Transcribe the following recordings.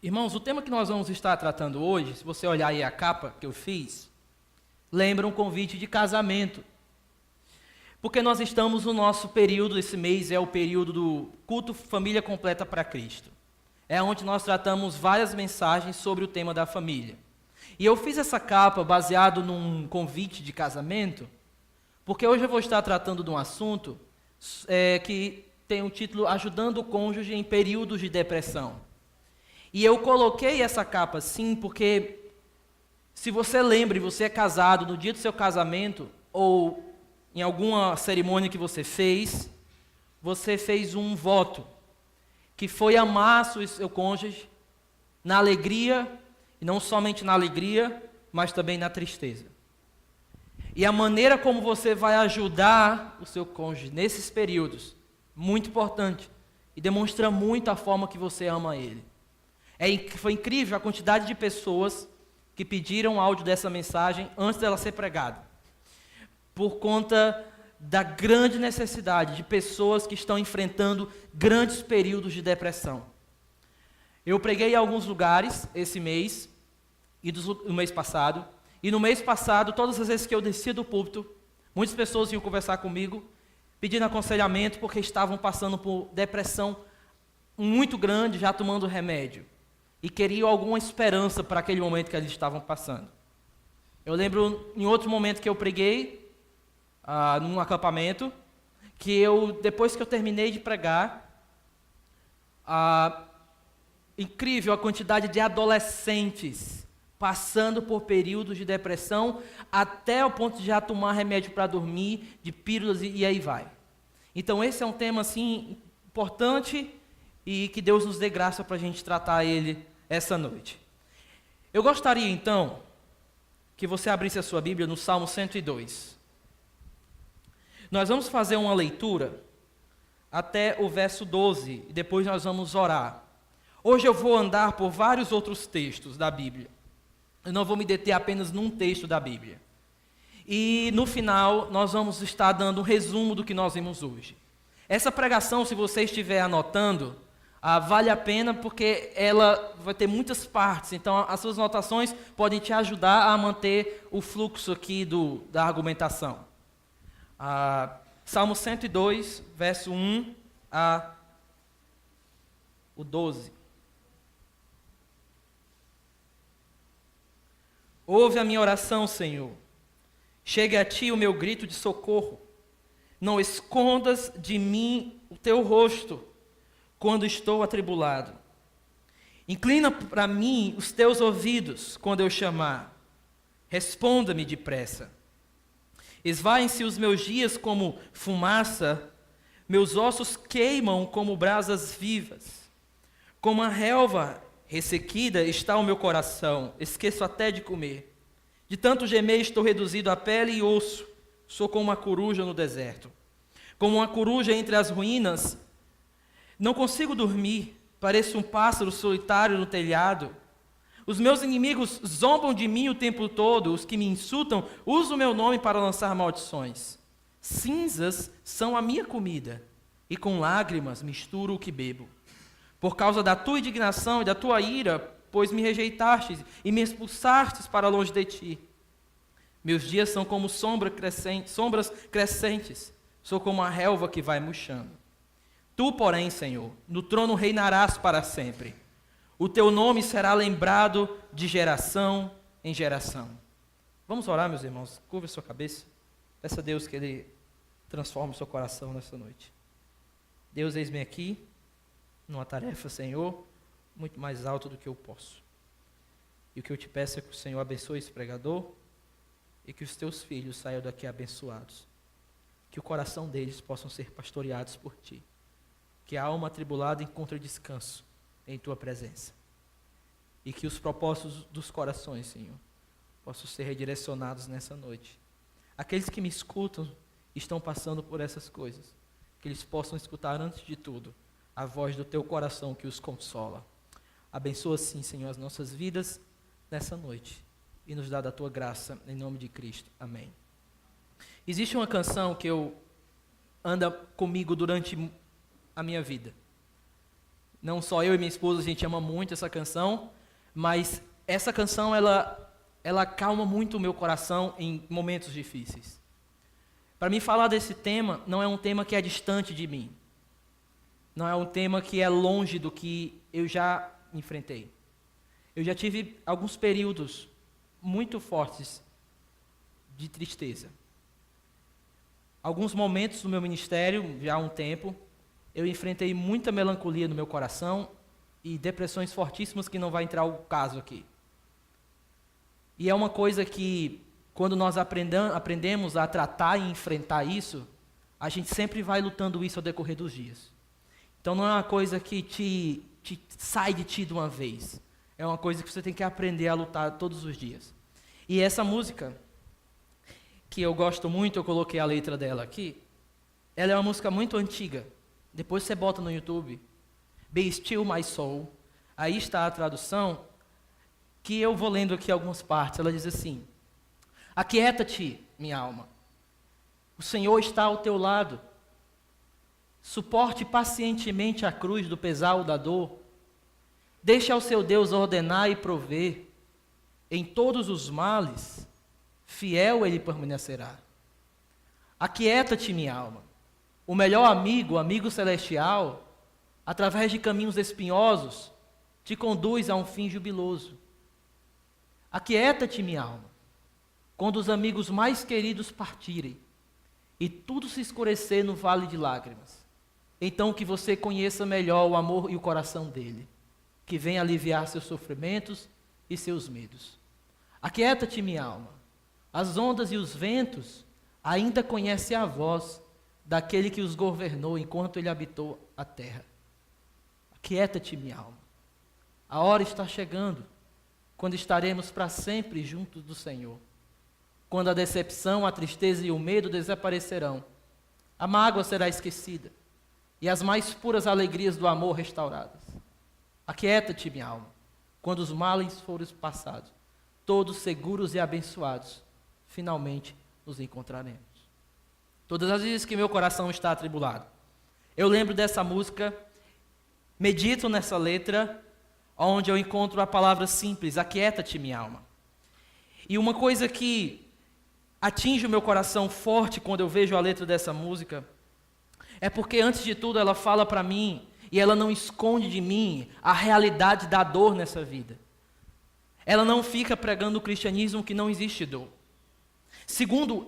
Irmãos, o tema que nós vamos estar tratando hoje, se você olhar aí a capa que eu fiz, lembra um convite de casamento. Porque nós estamos no nosso período, esse mês é o período do culto Família Completa para Cristo. É onde nós tratamos várias mensagens sobre o tema da família. E eu fiz essa capa baseado num convite de casamento, porque hoje eu vou estar tratando de um assunto que tem o título Ajudando o Cônjuge em Períodos de Depressão. E eu coloquei essa capa assim porque, se você lembra e você é casado, no dia do seu casamento, ou em alguma cerimônia que você fez um voto, que foi amar seu cônjuge na alegria, e não somente na alegria, mas também na tristeza. E a maneira como você vai ajudar o seu cônjuge nesses períodos, muito importante, e demonstra muito a forma que você ama ele. Foi incrível a quantidade de pessoas que pediram áudio dessa mensagem antes dela ser pregada, por conta da grande necessidade de pessoas que estão enfrentando grandes períodos de depressão. Eu preguei em alguns lugares esse mês, e no mês passado, e no mês passado, todas as vezes que eu descia do púlpito, muitas pessoas iam conversar comigo, pedindo aconselhamento, porque estavam passando por depressão muito grande, já tomando remédio, e queriam alguma esperança para aquele momento que eles estavam passando. Eu lembro, em outro momento que eu preguei, num acampamento, que depois que eu terminei de pregar, incrível a quantidade de adolescentes passando por períodos de depressão, até o ponto de já tomar remédio para dormir, de pílulas e aí vai. Então esse é um tema assim importante e que Deus nos dê graça para a gente tratar ele essa noite. Eu gostaria então que você abrisse a sua Bíblia no Salmo 102. Nós vamos fazer uma leitura até o verso 12, e depois nós vamos orar. Hoje eu vou andar por vários outros textos da Bíblia. Eu não vou me deter apenas num texto da Bíblia. E no final nós vamos estar dando um resumo do que nós vimos hoje. Essa pregação, se você estiver anotando, vale a pena porque ela vai ter muitas partes. Então as suas anotações podem te ajudar a manter o fluxo aqui da argumentação. Salmo 102, verso 1 a o 12. Ouve a minha oração, Senhor. Chegue a ti o meu grito de socorro. Não escondas de mim o teu rosto quando estou atribulado. Inclina para mim os teus ouvidos quando eu chamar. Responda-me depressa. Esvaem-se os meus dias como fumaça, meus ossos queimam como brasas vivas. Como a relva ressequida está o meu coração, esqueço até de comer. De tanto gemer estou reduzido a pele e osso, sou como uma coruja no deserto. Como uma coruja entre as ruínas, não consigo dormir, pareço um pássaro solitário no telhado. Os meus inimigos zombam de mim o tempo todo, os que me insultam usam o meu nome para lançar maldições. Cinzas são a minha comida, e com lágrimas misturo o que bebo. Por causa da tua indignação e da tua ira, pois me rejeitastes e me expulsastes para longe de ti. Meus dias são como sombras crescentes, sou como a relva que vai murchando. Tu, porém, Senhor, no trono reinarás para sempre. O teu nome será lembrado de geração em geração. Vamos orar, meus irmãos. Curva a sua cabeça. Peça a Deus que Ele transforme o seu coração nessa noite. Deus, eis-me aqui, numa tarefa, Senhor, muito mais alta do que eu posso. E o que eu te peço é que o Senhor abençoe esse pregador e que os teus filhos saiam daqui abençoados. Que o coração deles possam ser pastoreados por ti. Que a alma atribulada encontre descanso em tua presença. E que os propósitos dos corações, Senhor, possam ser redirecionados nessa noite. Aqueles que me escutam estão passando por essas coisas. Que eles possam escutar, antes de tudo, a voz do teu coração que os consola. Abençoa, sim, Senhor, as nossas vidas nessa noite. E nos dá da tua graça, em nome de Cristo. Amém. Existe uma canção que anda comigo durante a minha vida. Não só eu e minha esposa, a gente ama muito essa canção, mas essa canção, ela acalma muito o meu coração em momentos difíceis. Para mim falar desse tema, não é um tema que é distante de mim. Não é um tema que é longe do que eu já enfrentei. Eu já tive alguns períodos muito fortes de tristeza. Alguns momentos no meu ministério, já há um tempo, eu enfrentei muita melancolia no meu coração e depressões fortíssimas que não vai entrar o caso aqui. E é uma coisa que, quando nós aprendemos a tratar e enfrentar isso, a gente sempre vai lutando isso ao decorrer dos dias. Então não é uma coisa que te sai de ti de uma vez. É uma coisa que você tem que aprender a lutar todos os dias. E essa música, que eu gosto muito, eu coloquei a letra dela aqui, ela é uma música muito antiga. Depois você bota no YouTube, Be Still My Soul, aí está a tradução, que eu vou lendo aqui algumas partes. Ela diz assim: aquieta-te, minha alma, o Senhor está ao teu lado, suporte pacientemente a cruz do pesar ou da dor, deixe ao seu Deus ordenar e prover, em todos os males, fiel ele permanecerá. Aquieta-te, minha alma, o melhor amigo, o amigo celestial, através de caminhos espinhosos, te conduz a um fim jubiloso. Aquieta-te, minha alma, quando os amigos mais queridos partirem e tudo se escurecer no vale de lágrimas. Então que você conheça melhor o amor e o coração dele, que vem aliviar seus sofrimentos e seus medos. Aquieta-te, minha alma, as ondas e os ventos ainda conhecem a voz daquele que os governou enquanto ele habitou a terra. Aquieta-te, minha alma, a hora está chegando, quando estaremos para sempre juntos do Senhor. Quando a decepção, a tristeza e o medo desaparecerão, a mágoa será esquecida e as mais puras alegrias do amor restauradas. Aquieta-te, minha alma, quando os males forem passados, todos seguros e abençoados, finalmente nos encontraremos. Todas as vezes que meu coração está atribulado, eu lembro dessa música, medito nessa letra, onde eu encontro a palavra simples: aquieta-te, minha alma. E uma coisa que atinge o meu coração forte quando eu vejo a letra dessa música, é porque antes de tudo ela fala para mim, e ela não esconde de mim a realidade da dor nessa vida. Ela não fica pregando o cristianismo que não existe dor. Segundo,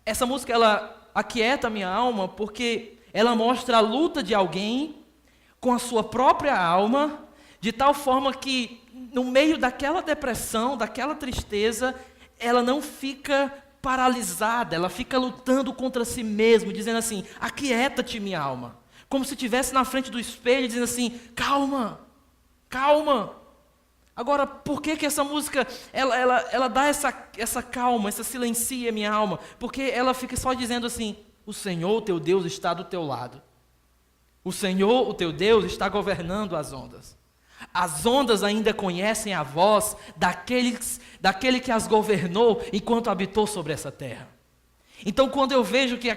essa música ela aquieta a minha alma porque ela mostra a luta de alguém com a sua própria alma, de tal forma que no meio daquela depressão, daquela tristeza, ela não fica paralisada, ela fica lutando contra si mesma, dizendo assim: aquieta-te, minha alma. Como se estivesse na frente do espelho, dizendo assim: calma, calma. Agora, por que essa música, ela dá essa calma, essa silencia minha alma? Porque ela fica só dizendo assim: o Senhor, o teu Deus, está do teu lado. O Senhor, o teu Deus, está governando as ondas. As ondas ainda conhecem a voz daquele que as governou enquanto habitou sobre essa terra. Então, quando eu vejo que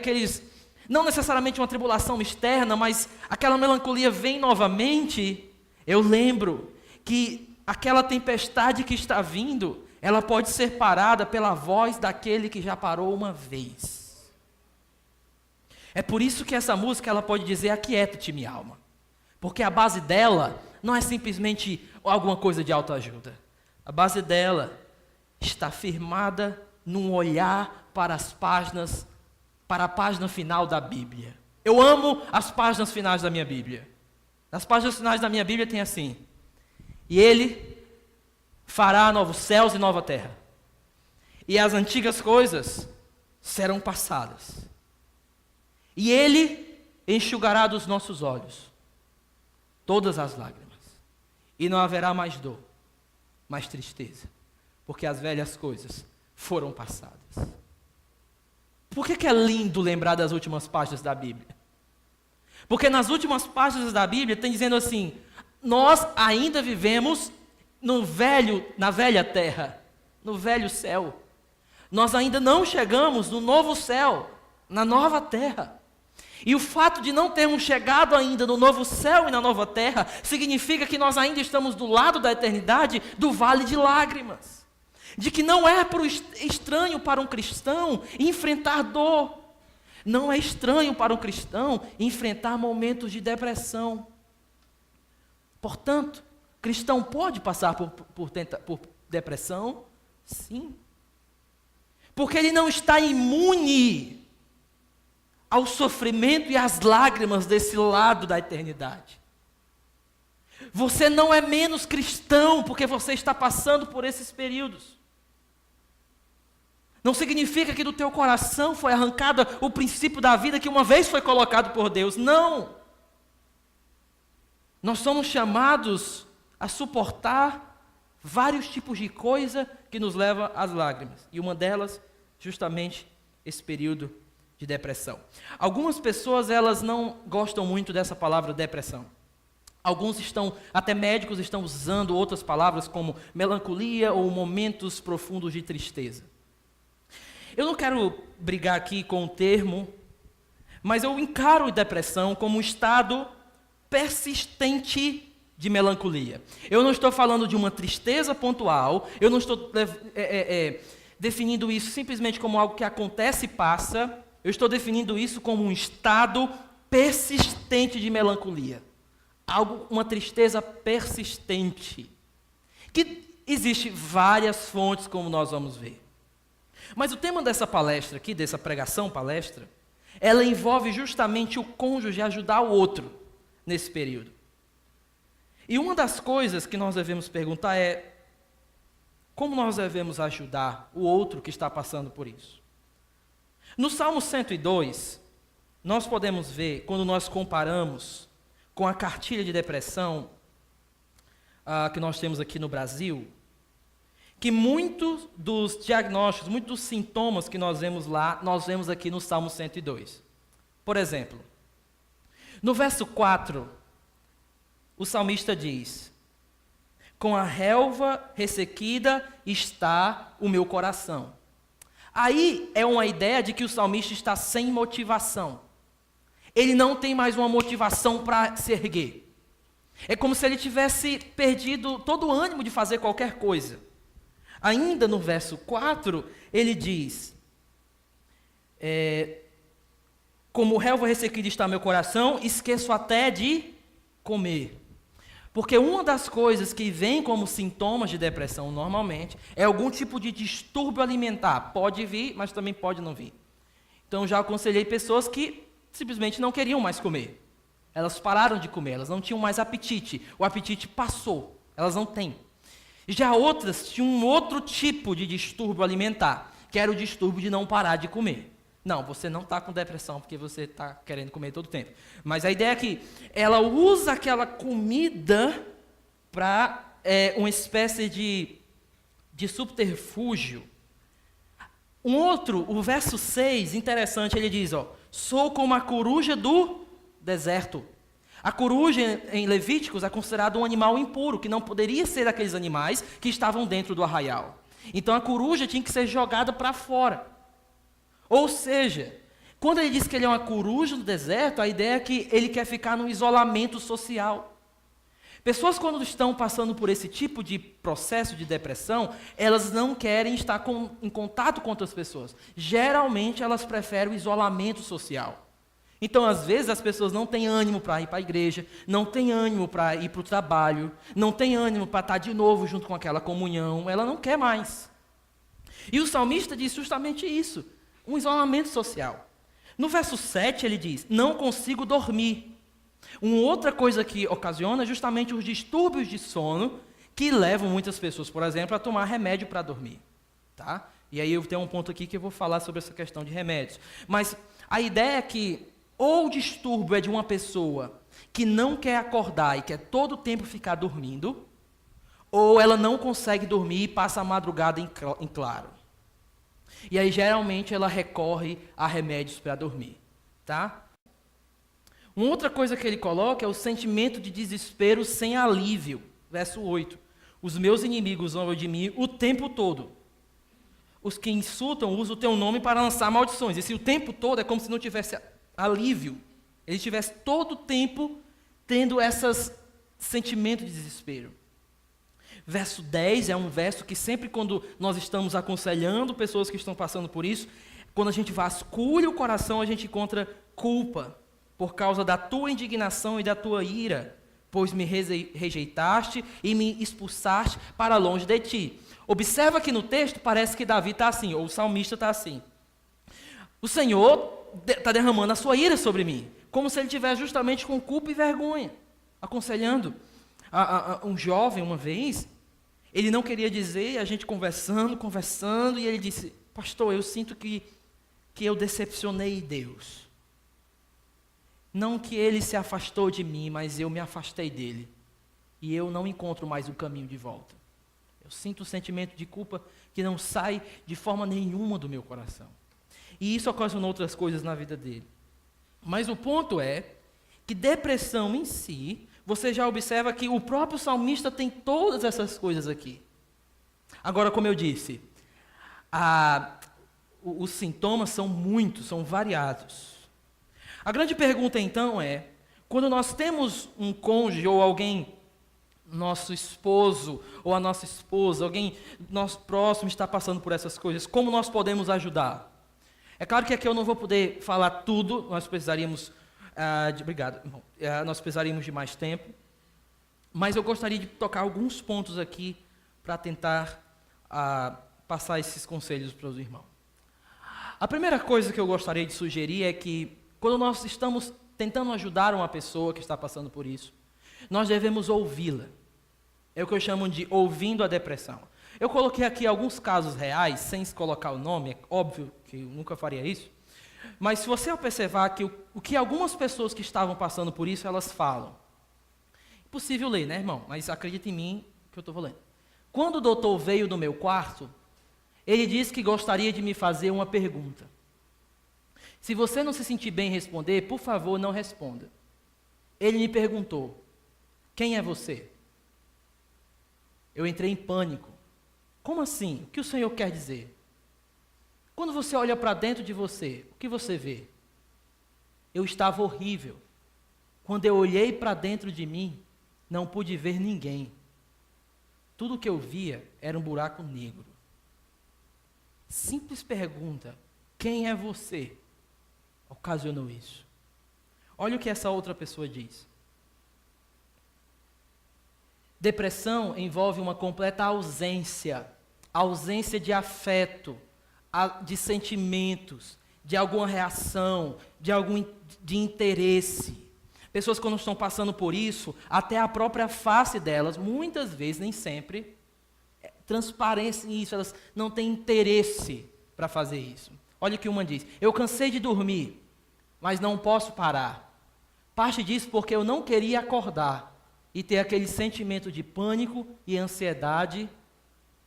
não necessariamente uma tribulação externa, mas aquela melancolia vem novamente, eu lembro que aquela tempestade que está vindo, ela pode ser parada pela voz daquele que já parou uma vez. É por isso que essa música ela pode dizer: aquieta-te, minha alma. Porque a base dela não é simplesmente alguma coisa de autoajuda. A base dela está firmada num olhar para as páginas, para a página final da Bíblia. Eu amo as páginas finais da minha Bíblia. Nas páginas finais da minha Bíblia tem assim: e ele fará novos céus e nova terra, e as antigas coisas serão passadas, e ele enxugará dos nossos olhos todas as lágrimas, e não haverá mais dor, mais tristeza, porque as velhas coisas foram passadas. Por que é lindo lembrar das últimas páginas da Bíblia? Porque nas últimas páginas da Bíblia tem dizendo assim: nós ainda vivemos na velha terra, no velho céu. Nós ainda não chegamos no novo céu, na nova terra. E o fato de não termos chegado ainda no novo céu e na nova terra, significa que nós ainda estamos do lado da eternidade, do vale de lágrimas. De que não é estranho para um cristão enfrentar dor. Não é estranho para um cristão enfrentar momentos de depressão. Portanto, cristão pode passar por depressão? Sim. Porque ele não está imune ao sofrimento e às lágrimas desse lado da eternidade. Você não é menos cristão porque você está passando por esses períodos. Não significa que do teu coração foi arrancado o princípio da vida que uma vez foi colocado por Deus. Não. Nós somos chamados a suportar vários tipos de coisa que nos leva às lágrimas. E uma delas, justamente, esse período de depressão. Algumas pessoas, elas não gostam muito dessa palavra depressão. Até médicos estão usando outras palavras como melancolia ou momentos profundos de tristeza. Eu não quero brigar aqui com o termo, mas eu encaro depressão como um estado persistente de melancolia. Eu não estou falando de uma tristeza pontual, eu não estou definindo isso simplesmente como algo que acontece e passa, eu estou definindo isso como um estado persistente de melancolia. Uma tristeza persistente. Que existe várias fontes, como nós vamos ver. Mas o tema dessa palestra aqui, dessa palestra, ela envolve justamente o cônjuge ajudar o outro nesse período. E uma das coisas que nós devemos perguntar é: como nós devemos ajudar o outro que está passando por isso? No Salmo 102, nós podemos ver, quando nós comparamos com a cartilha de depressão que nós temos aqui no Brasil, que muitos dos diagnósticos, muitos dos sintomas que nós vemos lá, nós vemos aqui no Salmo 102. Por exemplo, no verso 4, o salmista diz: com a relva ressequida está o meu coração. Aí é uma ideia de que o salmista está sem motivação. Ele não tem mais uma motivação para se erguer. É como se ele tivesse perdido todo o ânimo de fazer qualquer coisa. Ainda no verso 4, ele diz: como relva ressequida está meu coração, esqueço até de comer. Porque uma das coisas que vem como sintomas de depressão normalmente é algum tipo de distúrbio alimentar. Pode vir, mas também pode não vir. Então já aconselhei pessoas que simplesmente não queriam mais comer. Elas pararam de comer, elas não tinham mais apetite. O apetite passou, elas não têm. Já outras tinham um outro tipo de distúrbio alimentar, que era o distúrbio de não parar de comer. Não, você não está com depressão porque você está querendo comer todo o tempo. Mas a ideia é que ela usa aquela comida para uma espécie de subterfúgio. O verso 6, interessante, ele diz: sou como a coruja do deserto. A coruja, em Levíticos, é considerada um animal impuro, que não poderia ser aqueles animais que estavam dentro do arraial. Então a coruja tinha que ser jogada para fora. Ou seja, quando ele diz que ele é uma coruja do deserto, a ideia é que ele quer ficar num isolamento social. Pessoas, quando estão passando por esse tipo de processo de depressão, elas não querem estar em contato com outras pessoas. Geralmente, elas preferem o isolamento social. Então, às vezes, as pessoas não têm ânimo para ir para a igreja, não têm ânimo para ir para o trabalho, não têm ânimo para estar de novo junto com aquela comunhão, ela não quer mais. E o salmista diz justamente isso, um isolamento social. No verso 7 ele diz: não consigo dormir. Uma outra coisa que ocasiona é justamente os distúrbios de sono que levam muitas pessoas, por exemplo, a tomar remédio para dormir. Tá? E aí eu tenho um ponto aqui que eu vou falar sobre essa questão de remédios. Mas a ideia é que ou o distúrbio é de uma pessoa que não quer acordar e quer todo o tempo ficar dormindo, ou ela não consegue dormir e passa a madrugada em claro. E aí, geralmente, ela recorre a remédios para dormir. Tá? Uma outra coisa que ele coloca é o sentimento de desespero sem alívio. Verso 8. Os meus inimigos zombam de mim o tempo todo. Os que insultam usam o teu nome para lançar maldições. Esse o tempo todo é como se não tivesse alívio. ele estivesse todo o tempo tendo esses sentimentos de desespero. Verso 10 é um verso que sempre quando nós estamos aconselhando pessoas que estão passando por isso, quando a gente vasculha o coração, a gente encontra culpa por causa da tua indignação e da tua ira, pois me rejeitaste e me expulsaste para longe de ti. Observa que no texto parece que Davi está assim, ou o salmista está assim. O Senhor está derramando a sua ira sobre mim, como se ele estivesse justamente com culpa e vergonha, aconselhando. Um jovem, uma vez, ele não queria dizer, a gente conversando, e ele disse, pastor, eu sinto que eu decepcionei Deus. Não que ele se afastou de mim, mas eu me afastei dele. E eu não encontro mais o caminho de volta. Eu sinto um sentimento de culpa que não sai de forma nenhuma do meu coração. E isso ocasionou outras coisas na vida dele. Mas o ponto é que depressão em si, você já observa que o próprio salmista tem todas essas coisas aqui. Agora, como eu disse, os sintomas são muitos, são variados. A grande pergunta então é, quando nós temos um cônjuge ou alguém, nosso esposo ou a nossa esposa, alguém nosso próximo está passando por essas coisas, como nós podemos ajudar? É claro que aqui eu não vou poder falar tudo, nós precisaríamos nós precisaríamos de mais tempo, mas eu gostaria de tocar alguns pontos aqui para tentar passar esses conselhos para os irmãos. A primeira coisa que eu gostaria de sugerir é que, quando nós estamos tentando ajudar uma pessoa que está passando por isso, nós devemos ouvi-la. É o que eu chamo de ouvindo a depressão. Eu coloquei aqui alguns casos reais, sem colocar o nome, é óbvio que eu nunca faria isso, mas se você observar que o que algumas pessoas que estavam passando por isso, elas falam. Impossível ler, né, irmão? Mas acredita em mim que eu estou lendo. Quando o doutor veio no meu quarto, ele disse que gostaria de me fazer uma pergunta. Se você não se sentir bem em responder, por favor, não responda. Ele me perguntou, quem é você? Eu entrei em pânico. Como assim? O que o Senhor quer dizer? Quando você olha para dentro de você, o que você vê? Eu estava horrível. Quando eu olhei para dentro de mim, não pude ver ninguém. Tudo que eu via era um buraco negro. Simples pergunta, quem é você? Ocasionou isso. Olha o que essa outra pessoa diz. Depressão envolve uma completa ausência de afeto, de sentimentos, de alguma reação, de interesse. Pessoas quando estão passando por isso, até a própria face delas, muitas vezes, nem sempre, transparência nisso, elas não têm interesse para fazer isso. Olha o que uma diz, eu cansei de dormir, mas não posso parar. Parte disso porque eu não queria acordar e ter aquele sentimento de pânico e ansiedade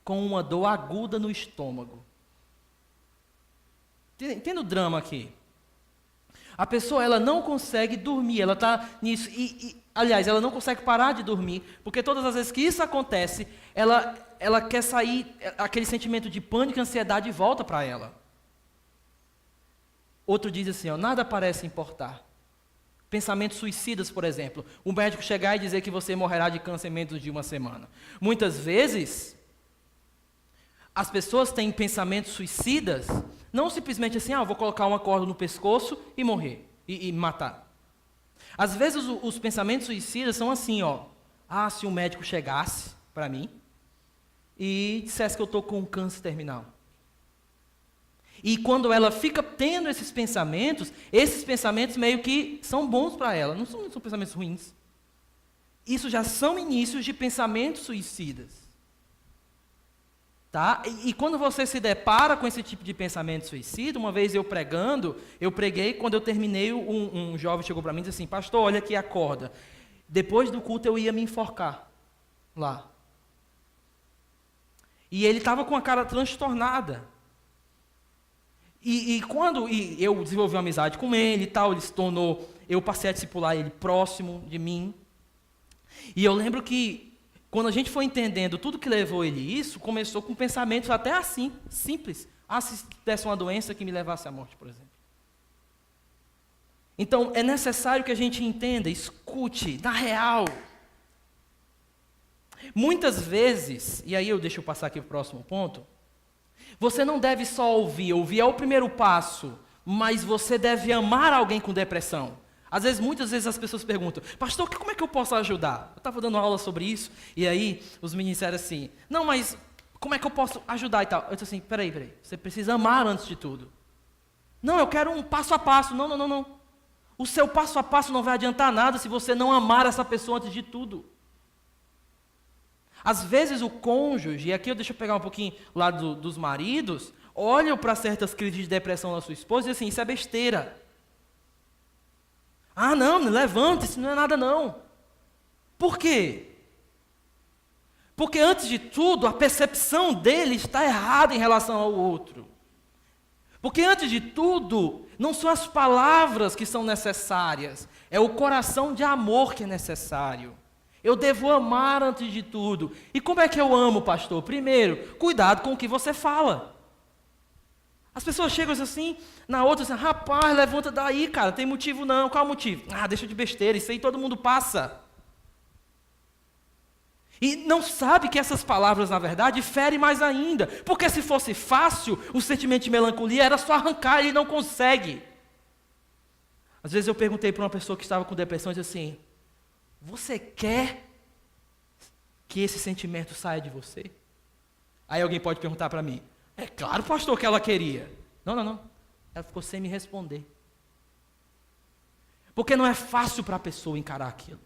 com uma dor aguda no estômago. Entende o drama aqui? A pessoa, ela não consegue dormir, ela está nisso, aliás, ela não consegue parar de dormir, porque todas as vezes que isso acontece, ela quer sair, aquele sentimento de pânico e ansiedade volta para ela. Outro diz assim, nada parece importar. Pensamentos suicidas, por exemplo. O médico chegar e dizer que você morrerá de câncer em menos de uma semana. Muitas vezes, as pessoas têm pensamentos suicidas, não simplesmente assim, vou colocar uma corda no pescoço e morrer, e matar. Às vezes os pensamentos suicidas são assim, se um médico chegasse para mim e dissesse que eu estou com um câncer terminal. E quando ela fica tendo esses pensamentos meio que são bons para ela, não são pensamentos ruins. Isso já são inícios de pensamentos suicidas. Tá? E quando você se depara com esse tipo de pensamento suicida, uma vez eu preguei, quando eu terminei, um jovem chegou para mim e disse assim, pastor, olha aqui a corda. Depois do culto eu ia me enforcar lá. E ele estava com a cara transtornada. E quando eu desenvolvi uma amizade com ele e tal, ele se tornou, eu passei a discipular ele próximo de mim. E eu lembro que, quando a gente foi entendendo tudo que levou ele a isso, começou com pensamentos até assim, simples. Se tivesse uma doença que me levasse à morte, por exemplo. Então, é necessário que a gente entenda, escute, na real. Muitas vezes, e aí deixa eu passar aqui para o próximo ponto, você não deve só ouvir é o primeiro passo, mas você deve amar alguém com depressão. Muitas vezes as pessoas perguntam, pastor, como é que eu posso ajudar? Eu estava dando aula sobre isso, e aí os meninos disseram assim, não, mas como é que eu posso ajudar e tal? Eu disse assim, peraí, você precisa amar antes de tudo. Não, eu quero um passo a passo. Não. O seu passo a passo não vai adiantar nada se você não amar essa pessoa antes de tudo. Às vezes o cônjuge, e aqui deixa eu pegar um pouquinho o lado dos maridos, olham para certas crises de depressão da sua esposa e dizem assim, isso é besteira. Ah, não, levanta, isso não é nada não. Por quê? Porque antes de tudo, a percepção dele está errada em relação ao outro. Porque antes de tudo, não são as palavras que são necessárias, é o coração de amor que é necessário. Eu devo amar antes de tudo. E como é que eu amo, pastor? Primeiro, cuidado com o que você fala. As pessoas chegam assim, na outra, assim, rapaz, levanta daí, cara, tem motivo não. Qual é o motivo? Ah, deixa de besteira, isso aí todo mundo passa. E não sabe que essas palavras, na verdade, ferem mais ainda. Porque se fosse fácil, o sentimento de melancolia era só arrancar, ele não consegue. Às vezes eu perguntei para uma pessoa que estava com depressão, e disse assim, você quer que esse sentimento saia de você? Aí alguém pode perguntar para mim, é claro, pastor, que ela queria. Não. Ela ficou sem me responder. Porque não é fácil para a pessoa encarar aquilo.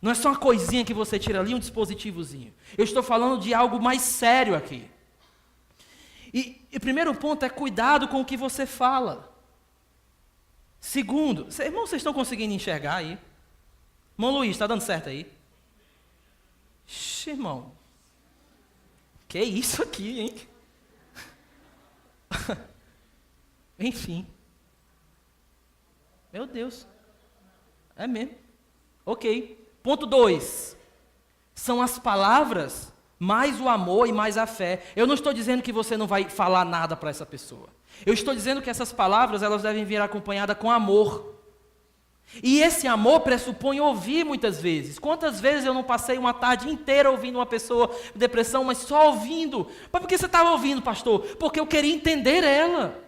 Não é só uma coisinha que você tira ali, um dispositivozinho. Eu estou falando de algo mais sério aqui. E o primeiro ponto é cuidado com o que você fala. Segundo, irmão, vocês estão conseguindo enxergar aí? Irmão Luiz, está dando certo aí? Ixi, irmão. Que isso aqui, hein? Enfim. Meu Deus. É mesmo. Ok. Ponto 2. São as palavras, mais o amor e mais a fé. Eu não estou dizendo que você não vai falar nada para essa pessoa. Eu estou dizendo que essas palavras, elas devem vir acompanhadas com amor. E esse amor pressupõe ouvir muitas vezes. Quantas vezes eu não passei uma tarde inteira ouvindo uma pessoa com depressão, mas só ouvindo? Mas por que você estava ouvindo, pastor? Porque eu queria entender ela.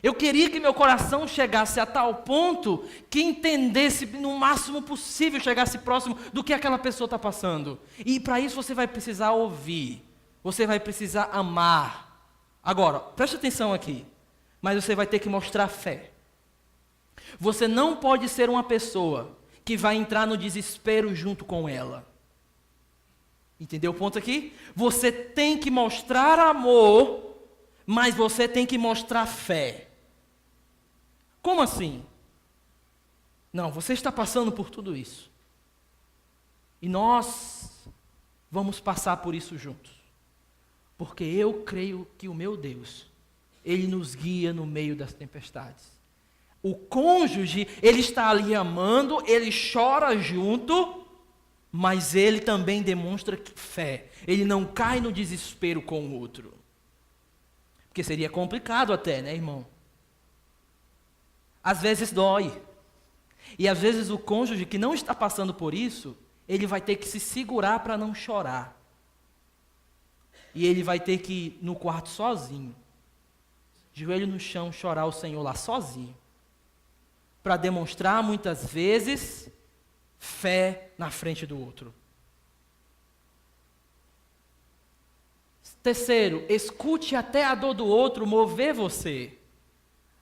Eu queria que meu coração chegasse a tal ponto que entendesse no máximo possível, chegasse próximo do que aquela pessoa está passando. E para isso você vai precisar ouvir. Você vai precisar amar. Agora, preste atenção aqui. Mas você vai ter que mostrar fé. Você não pode ser uma pessoa que vai entrar no desespero junto com ela. Entendeu o ponto aqui? Você tem que mostrar amor, mas você tem que mostrar fé. Como assim? Não, você está passando por tudo isso. E nós vamos passar por isso juntos. Porque eu creio que o meu Deus, Ele nos guia no meio das tempestades. O cônjuge, ele está ali amando, ele chora junto, mas ele também demonstra fé. Ele não cai no desespero com o outro. Porque seria complicado até, né, irmão? Às vezes dói. E às vezes o cônjuge que não está passando por isso, ele vai ter que se segurar para não chorar. E ele vai ter que ir no quarto sozinho, joelho no chão, chorar ao Senhor lá sozinho. Para demonstrar muitas vezes fé na frente do outro. Terceiro, escute até a dor do outro mover você.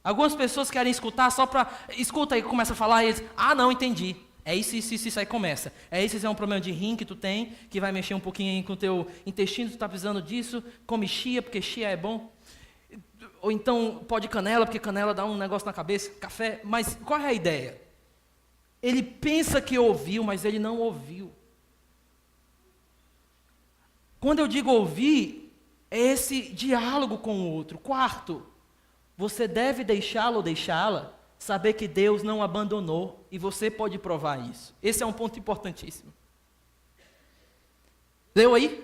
Algumas pessoas querem escutar só para... Escuta aí, começa a falar e eles... Ah, não, entendi. É isso, aí começa. Isso é um problema de rim que tu tem, que vai mexer um pouquinho aí com o teu intestino, tu está precisando disso, come chia, porque chia é bom. Ou então pode canela, porque canela dá um negócio na cabeça, café. Mas qual é a ideia? Ele pensa que ouviu, mas ele não ouviu. Quando eu digo ouvir, é esse diálogo com o outro. Quarto, você deve deixá-lo ou deixá-la saber que Deus não abandonou, e você pode provar isso. Esse é um ponto importantíssimo. Leu aí?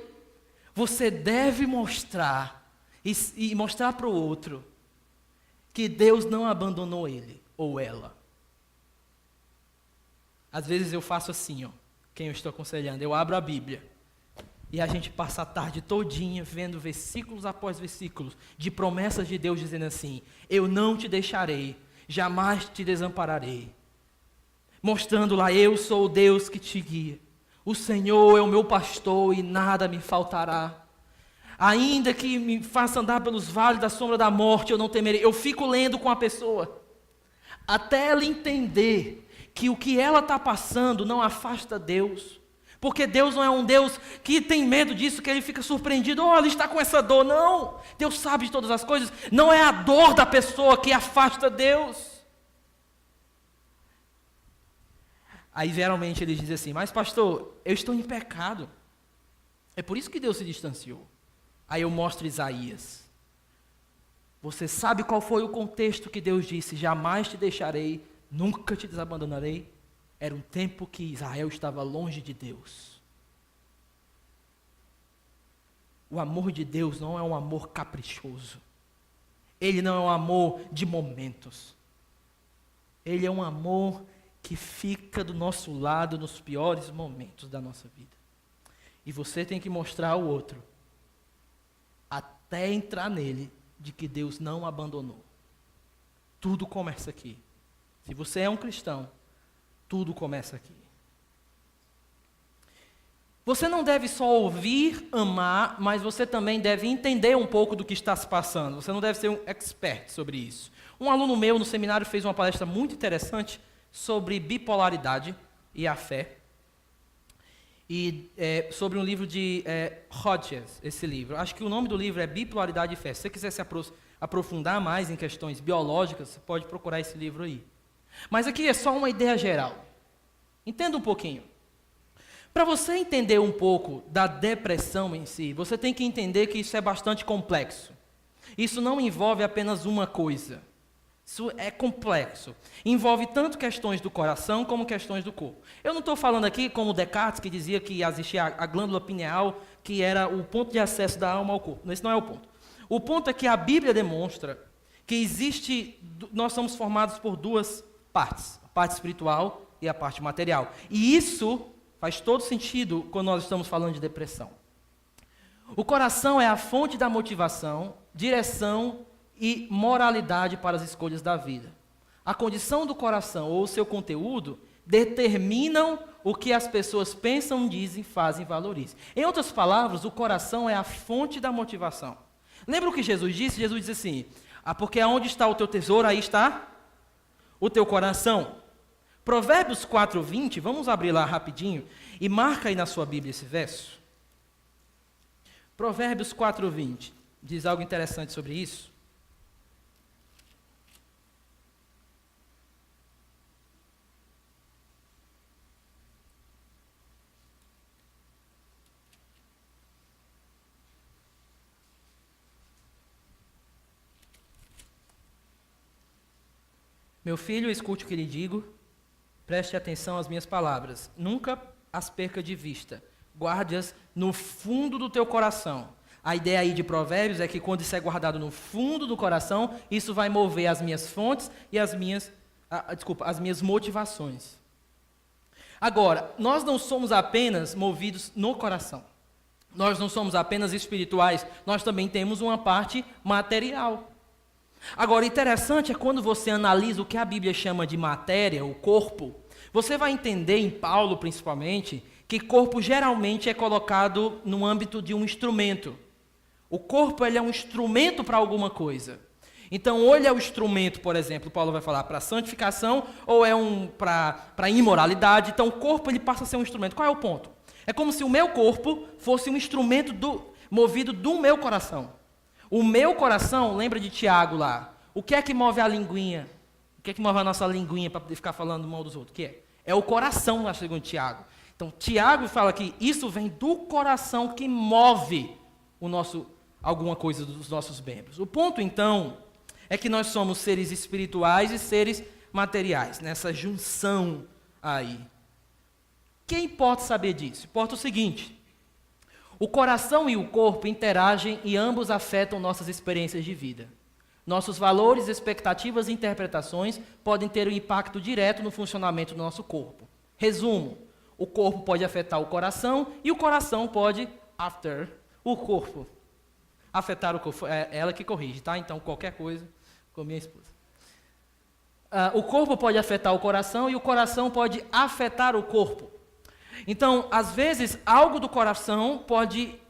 Você deve mostrar, e mostrar para o outro, que Deus não abandonou ele ou ela. Às vezes eu faço assim, ó, quem eu estou aconselhando, eu abro a Bíblia e a gente passa a tarde todinha vendo versículos após versículos de promessas de Deus dizendo assim: eu não te deixarei, jamais te desampararei. Mostrando lá, eu sou o Deus que te guia. O Senhor é o meu pastor e nada me faltará. Ainda que me faça andar pelos vales da sombra da morte, eu não temerei. Eu fico lendo com a pessoa, até ela entender que o que ela está passando não afasta Deus. Porque Deus não é um Deus que tem medo disso, que ele fica surpreendido. Oh, ele está com essa dor. Não, Deus sabe de todas as coisas. Não é a dor da pessoa que afasta Deus. Aí geralmente ele diz assim: mas pastor, eu estou em pecado. É por isso que Deus se distanciou. Aí eu mostro Isaías. Você sabe qual foi o contexto que Deus disse: jamais te deixarei, nunca te desabandonarei? Era um tempo que Israel estava longe de Deus. O amor de Deus não é um amor caprichoso. Ele não é um amor de momentos. Ele é um amor que fica do nosso lado nos piores momentos da nossa vida. E você tem que mostrar ao outro, até entrar nele, de que Deus não o abandonou. Tudo começa aqui. Se você é um cristão, tudo começa aqui. Você não deve só ouvir, amar, mas você também deve entender um pouco do que está se passando. Você não deve ser um expert sobre isso. Um aluno meu no seminário fez uma palestra muito interessante sobre bipolaridade e a fé. E sobre um livro de Hodges, esse livro. Acho que o nome do livro é Bipolaridade e Fé. Se você quiser se aprofundar mais em questões biológicas, você pode procurar esse livro aí. Mas aqui é só uma ideia geral. Entenda um pouquinho. Para você entender um pouco da depressão em si, você tem que entender que isso é bastante complexo. Isso não envolve apenas uma coisa. Isso é complexo. Envolve tanto questões do coração como questões do corpo. Eu não estou falando aqui como Descartes, que dizia que existia a glândula pineal, que era o ponto de acesso da alma ao corpo. Esse não é o ponto. O ponto é que a Bíblia demonstra que nós somos formados por duas partes, a parte espiritual e a parte material. E isso faz todo sentido quando nós estamos falando de depressão. O coração é a fonte da motivação, direção e moralidade para as escolhas da vida. A condição do coração ou o seu conteúdo determinam o que as pessoas pensam, dizem, fazem e valorizam. Em outras palavras, o coração é a fonte da motivação. Lembra o que Jesus disse? Jesus disse assim: porque aonde está o teu tesouro, aí está o teu coração. Provérbios 4:20, vamos abrir lá rapidinho e marca aí na sua Bíblia esse verso. Provérbios 4:20 diz algo interessante sobre isso. Meu filho, escute o que lhe digo, preste atenção às minhas palavras. Nunca as perca de vista. Guarde-as no fundo do teu coração. A ideia aí de Provérbios é que quando isso é guardado no fundo do coração, isso vai mover as minhas fontes e as minhas motivações. Agora, nós não somos apenas movidos no coração. Nós não somos apenas espirituais, nós também temos uma parte material. Agora, interessante é quando você analisa o que a Bíblia chama de matéria, o corpo, você vai entender, em Paulo principalmente, que corpo geralmente é colocado no âmbito de um instrumento. O corpo ele é um instrumento para alguma coisa. Então, ou ele é o instrumento, por exemplo, Paulo vai falar para santificação, ou é para imoralidade. Então, o corpo ele passa a ser um instrumento. Qual é o ponto? É como se o meu corpo fosse um instrumento movido do meu coração. O meu coração, lembra de Tiago lá? O que é que move a linguinha? O que é que move a nossa linguinha para poder ficar falando mal dos outros? O que é? É o coração, lá segundo Tiago. Então, Tiago fala que isso vem do coração que move alguma coisa dos nossos membros. O ponto, então, é que nós somos seres espirituais e seres materiais, nessa junção aí. Quem pode saber disso? Importa o seguinte: o coração e o corpo interagem e ambos afetam nossas experiências de vida. Nossos valores, expectativas e interpretações podem ter um impacto direto no funcionamento do nosso corpo. Resumo, o corpo pode afetar o coração e o coração pode, o corpo. Afetar o corpo. É ela que corrige, tá? Então, qualquer coisa com minha esposa. O corpo pode afetar o coração e o coração pode afetar o corpo. Então, às vezes, algo do coração pode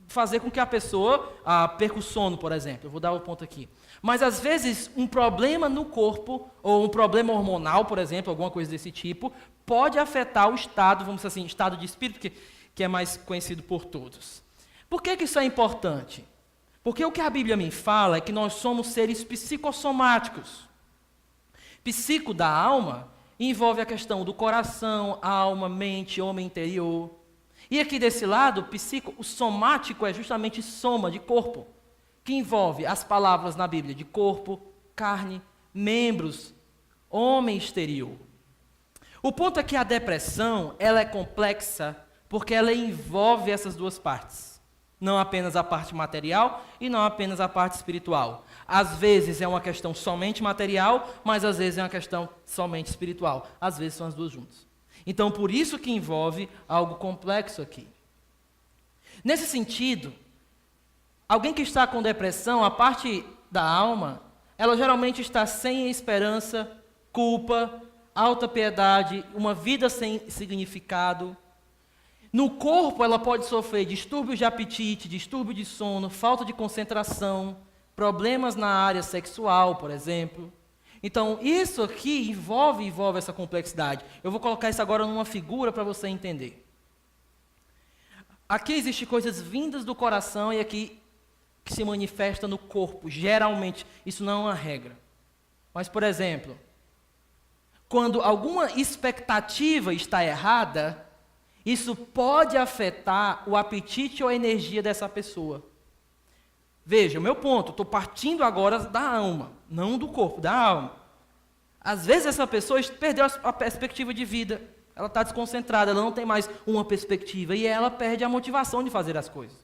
fazer com que a pessoa perca o sono, por exemplo. Eu vou dar o ponto aqui. Mas, às vezes, um problema no corpo, ou um problema hormonal, por exemplo, alguma coisa desse tipo, pode afetar o estado, vamos dizer assim, estado de espírito, que é mais conhecido por todos. Por que isso é importante? Porque o que a Bíblia me fala é que nós somos seres psicossomáticos. Psico da alma envolve a questão do coração, alma, mente, homem interior. E aqui desse lado, psico, o somático é justamente soma de corpo, que envolve as palavras na Bíblia de corpo, carne, membros, homem exterior. O ponto é que a depressão, ela é complexa porque ela envolve essas duas partes. Não apenas a parte material e não apenas a parte espiritual. Às vezes é uma questão somente material, mas às vezes é uma questão somente espiritual. Às vezes são as duas juntas. Então, por isso que envolve algo complexo aqui. Nesse sentido, alguém que está com depressão, a parte da alma, ela geralmente está sem esperança, culpa, alta piedade, uma vida sem significado. No corpo, ela pode sofrer distúrbios de apetite, distúrbio de sono, falta de concentração, problemas na área sexual, por exemplo. Então, isso aqui envolve essa complexidade. Eu vou colocar isso agora numa figura para você entender. Aqui existem coisas vindas do coração e aqui que se manifesta no corpo. Geralmente, isso não é uma regra. Mas, por exemplo, quando alguma expectativa está errada, isso pode afetar o apetite ou a energia dessa pessoa. Veja, o meu ponto, estou partindo agora da alma, não do corpo, da alma. Às vezes essa pessoa perdeu a perspectiva de vida, ela está desconcentrada, ela não tem mais uma perspectiva e ela perde a motivação de fazer as coisas.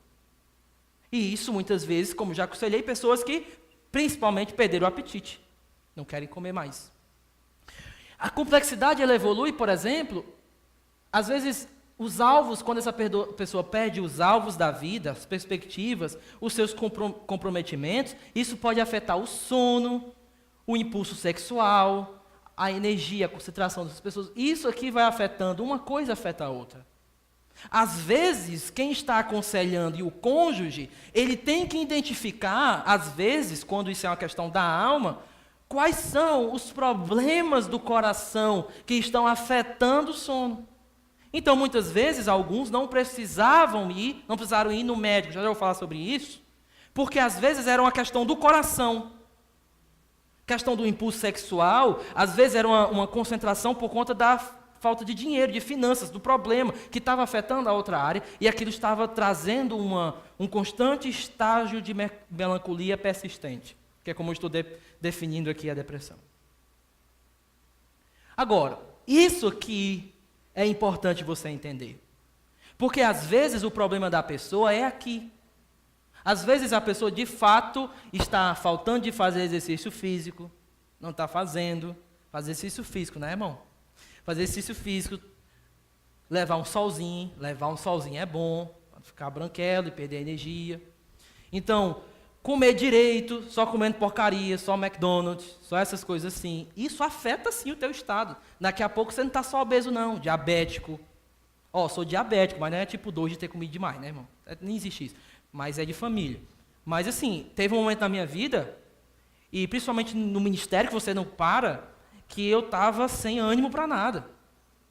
E isso muitas vezes, como já aconselhei, pessoas que principalmente perderam o apetite, não querem comer mais. A complexidade ela evolui, por exemplo, às vezes os alvos, quando essa pessoa perde os alvos da vida, as perspectivas, os seus comprometimentos, isso pode afetar o sono, o impulso sexual, a energia, a concentração das pessoas. Isso aqui vai afetando, uma coisa afeta a outra. Às vezes, quem está aconselhando e o cônjuge, ele tem que identificar, às vezes, quando isso é uma questão da alma, quais são os problemas do coração que estão afetando o sono. Então, muitas vezes, alguns não precisaram ir no médico, já vou falar sobre isso, porque às vezes era uma questão do coração, questão do impulso sexual, às vezes era uma concentração por conta da falta de dinheiro, de finanças, do problema que estava afetando a outra área, e aquilo estava trazendo um constante estágio de melancolia persistente, que é como eu estou definindo aqui a depressão. Agora, isso aqui é importante você entender. Porque às vezes o problema da pessoa é aqui. Às vezes a pessoa de fato está faltando de fazer exercício físico, não está fazendo. Fazer exercício físico, né, irmão? Fazer exercício físico, levar um solzinho é bom, para ficar branquelo e perder energia. Então, comer direito, só comendo porcaria, só McDonald's, só essas coisas assim. Isso afeta sim o teu estado. Daqui a pouco você não está só obeso não, diabético. Sou diabético, mas não é tipo 2 de ter comido demais, né, irmão? Nem existe isso. Mas é de família. Mas assim, teve um momento na minha vida, e principalmente no ministério que você não para, que eu estava sem ânimo para nada.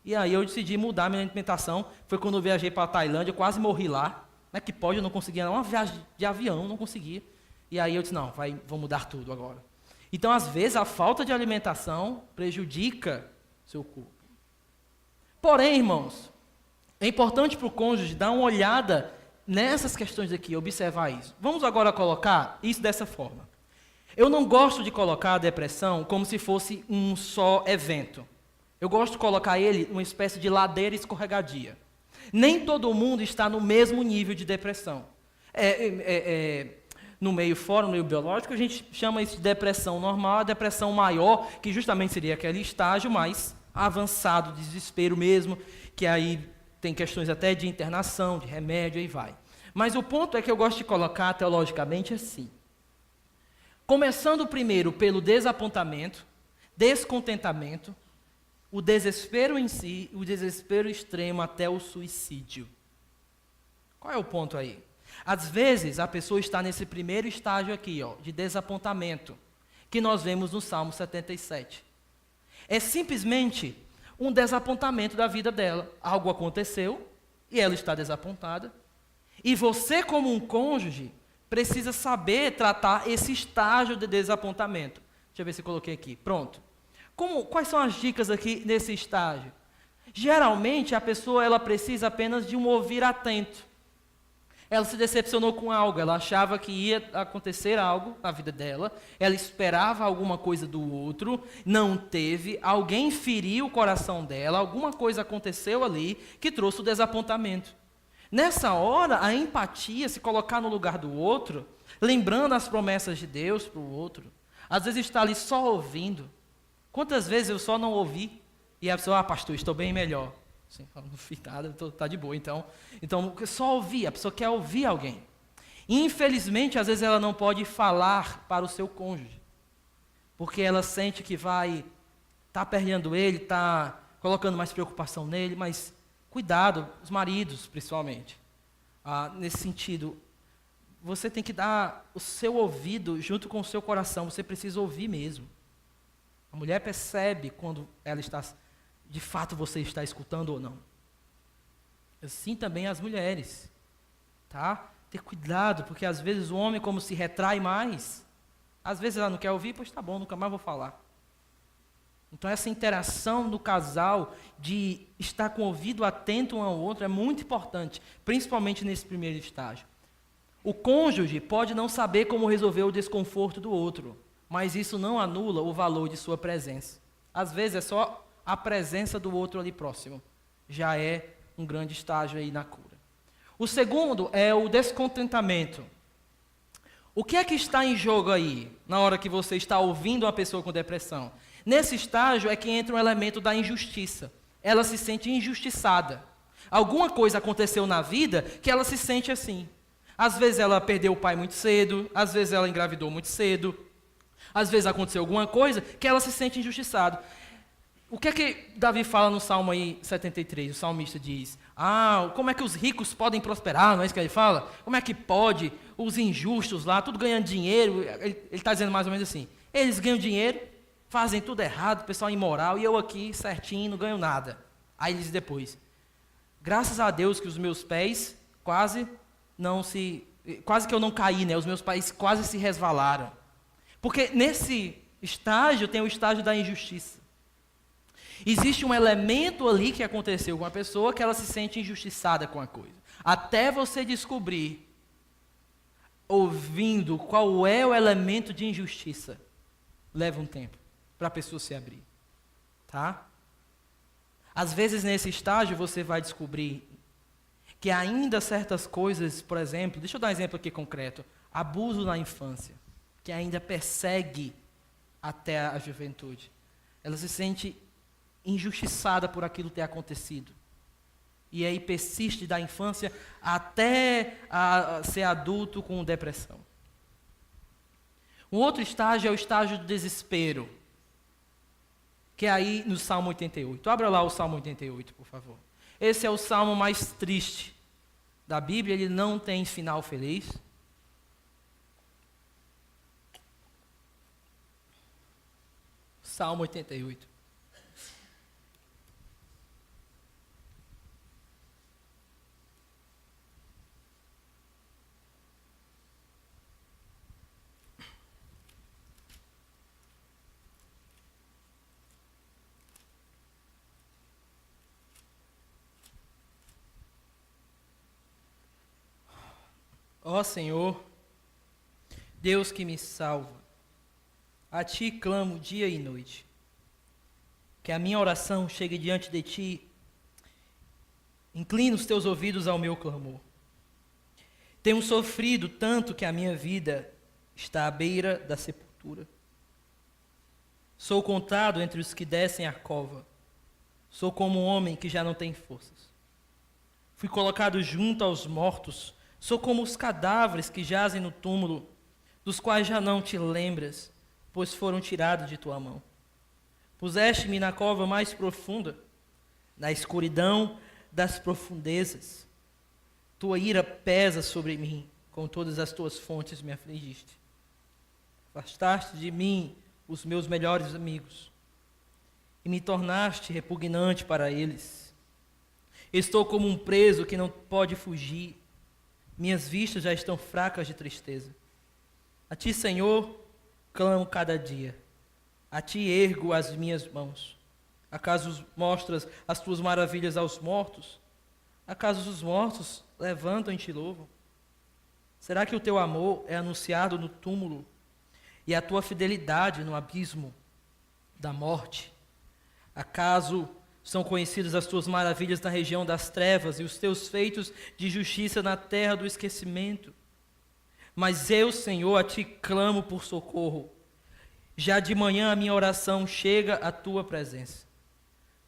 E aí eu decidi mudar minha alimentação. Foi quando eu viajei para a Tailândia, eu quase morri lá. Não é que pode, eu não conseguia, não. Uma viagem de avião, não conseguia. E aí eu disse, não, vou mudar tudo agora. Então, às vezes, a falta de alimentação prejudica seu corpo. Porém, irmãos, é importante para o cônjuge dar uma olhada nessas questões aqui, observar isso. Vamos agora colocar isso dessa forma. Eu não gosto de colocar a depressão como se fosse um só evento. Eu gosto de colocar ele uma espécie de ladeira escorregadia. Nem todo mundo está no mesmo nível de depressão. No meio fora, no meio biológico, a gente chama isso de depressão normal, a depressão maior, que justamente seria aquele estágio mais avançado, de desespero mesmo, que aí tem questões até de internação, de remédio, aí vai. Mas o ponto é que eu gosto de colocar teologicamente assim. Começando primeiro pelo desapontamento, descontentamento, o desespero em si, o desespero extremo até o suicídio. Qual é o ponto aí? Às vezes a pessoa está nesse primeiro estágio aqui, de desapontamento, que nós vemos no Salmo 77. É simplesmente um desapontamento da vida dela. Algo aconteceu e ela está desapontada. E você, como um cônjuge, precisa saber tratar esse estágio de desapontamento. Deixa eu ver se eu coloquei aqui. Pronto. Quais são as dicas aqui nesse estágio? Geralmente, a pessoa ela precisa apenas de um ouvir atento. Ela se decepcionou com algo, ela achava que ia acontecer algo na vida dela, ela esperava alguma coisa do outro, não teve, alguém feriu o coração dela, alguma coisa aconteceu ali que trouxe o desapontamento. Nessa hora, a empatia, se colocar no lugar do outro, lembrando as promessas de Deus para o outro, às vezes está ali só ouvindo. Quantas vezes eu só não ouvi e a pessoa, pastor, estou bem melhor. Assim, não fiz nada, está de boa. Então, só ouvir, a pessoa quer ouvir alguém. Infelizmente, às vezes ela não pode falar para o seu cônjuge, porque ela sente que vai estar perdendo ele, está colocando mais preocupação nele, mas cuidado, os maridos principalmente. Nesse sentido, você tem que dar o seu ouvido junto com o seu coração, você precisa ouvir mesmo. A mulher percebe quando ela está, de fato você está escutando ou não. Assim também as mulheres, tá? Ter cuidado, porque às vezes o homem como se retrai mais, às vezes ela não quer ouvir, pois tá bom, nunca mais vou falar. Então essa interação no casal, de estar com o ouvido atento um ao outro, é muito importante, principalmente nesse primeiro estágio. O cônjuge pode não saber como resolver o desconforto do outro, mas isso não anula o valor de sua presença. Às vezes é só a presença do outro ali próximo, já é um grande estágio aí na cura. O segundo é o descontentamento. O que é que está em jogo aí, na hora que você está ouvindo uma pessoa com depressão? Nesse estágio é que entra um elemento da injustiça. Ela se sente injustiçada. Alguma coisa aconteceu na vida que ela se sente assim. Às vezes ela perdeu o pai muito cedo, às vezes ela engravidou muito cedo, às vezes aconteceu alguma coisa que ela se sente injustiçada. O que é que Davi fala no Salmo aí 73? O salmista diz, como é que os ricos podem prosperar? Não é isso que ele fala? Como é que pode os injustos lá, tudo ganhando dinheiro? Ele está dizendo mais ou menos assim, eles ganham dinheiro, fazem tudo errado, o pessoal é imoral, e eu aqui certinho, não ganho nada. Aí ele diz depois, graças a Deus que os meus pés quase que eu não caí, né? Os meus pés quase se resvalaram. Porque nesse estágio tem o estágio da injustiça. Existe um elemento ali que aconteceu com a pessoa que ela se sente injustiçada com a coisa. Até você descobrir, ouvindo qual é o elemento de injustiça, leva um tempo para a pessoa se abrir. Tá? Às vezes nesse estágio você vai descobrir que ainda certas coisas, por exemplo, deixa eu dar um exemplo aqui concreto, abuso na infância, que ainda persegue até a juventude. Ela se sente injustiçada por aquilo ter acontecido. E aí persiste da infância até a ser adulto com depressão. Um outro estágio é o estágio do desespero, que é aí no Salmo 88. Abra lá o Salmo 88, por favor. Esse é o salmo mais triste da Bíblia, ele não tem final feliz. Salmo 88. Ó Senhor, Deus que me salva, a Ti clamo dia e noite. Que a minha oração chegue diante de Ti, inclina os Teus ouvidos ao meu clamor. Tenho sofrido tanto que a minha vida está à beira da sepultura. Sou contado entre os que descem à cova, Sou como um homem que já não tem forças. Fui colocado junto aos mortos. Sou como os cadáveres que jazem no túmulo, dos quais já não te lembras, pois foram tirados de tua mão. Puseste-me na cova mais profunda, na escuridão das profundezas. Tua ira pesa sobre mim, com todas as tuas fontes me afligiste. Afastaste de mim os meus melhores amigos, e me tornaste repugnante para eles. Estou como um preso que não pode fugir. Minhas vistas já estão fracas de tristeza. A ti, Senhor, clamo cada dia. A ti ergo as minhas mãos. Acaso mostras as tuas maravilhas aos mortos? Acaso os mortos levantam e te louvam? Será que o teu amor é anunciado no túmulo e a tua fidelidade no abismo da morte? Acaso são conhecidas as tuas maravilhas na região das trevas e os teus feitos de justiça na terra do esquecimento? Mas eu, Senhor, a ti clamo por socorro. Já de manhã a minha oração chega à tua presença.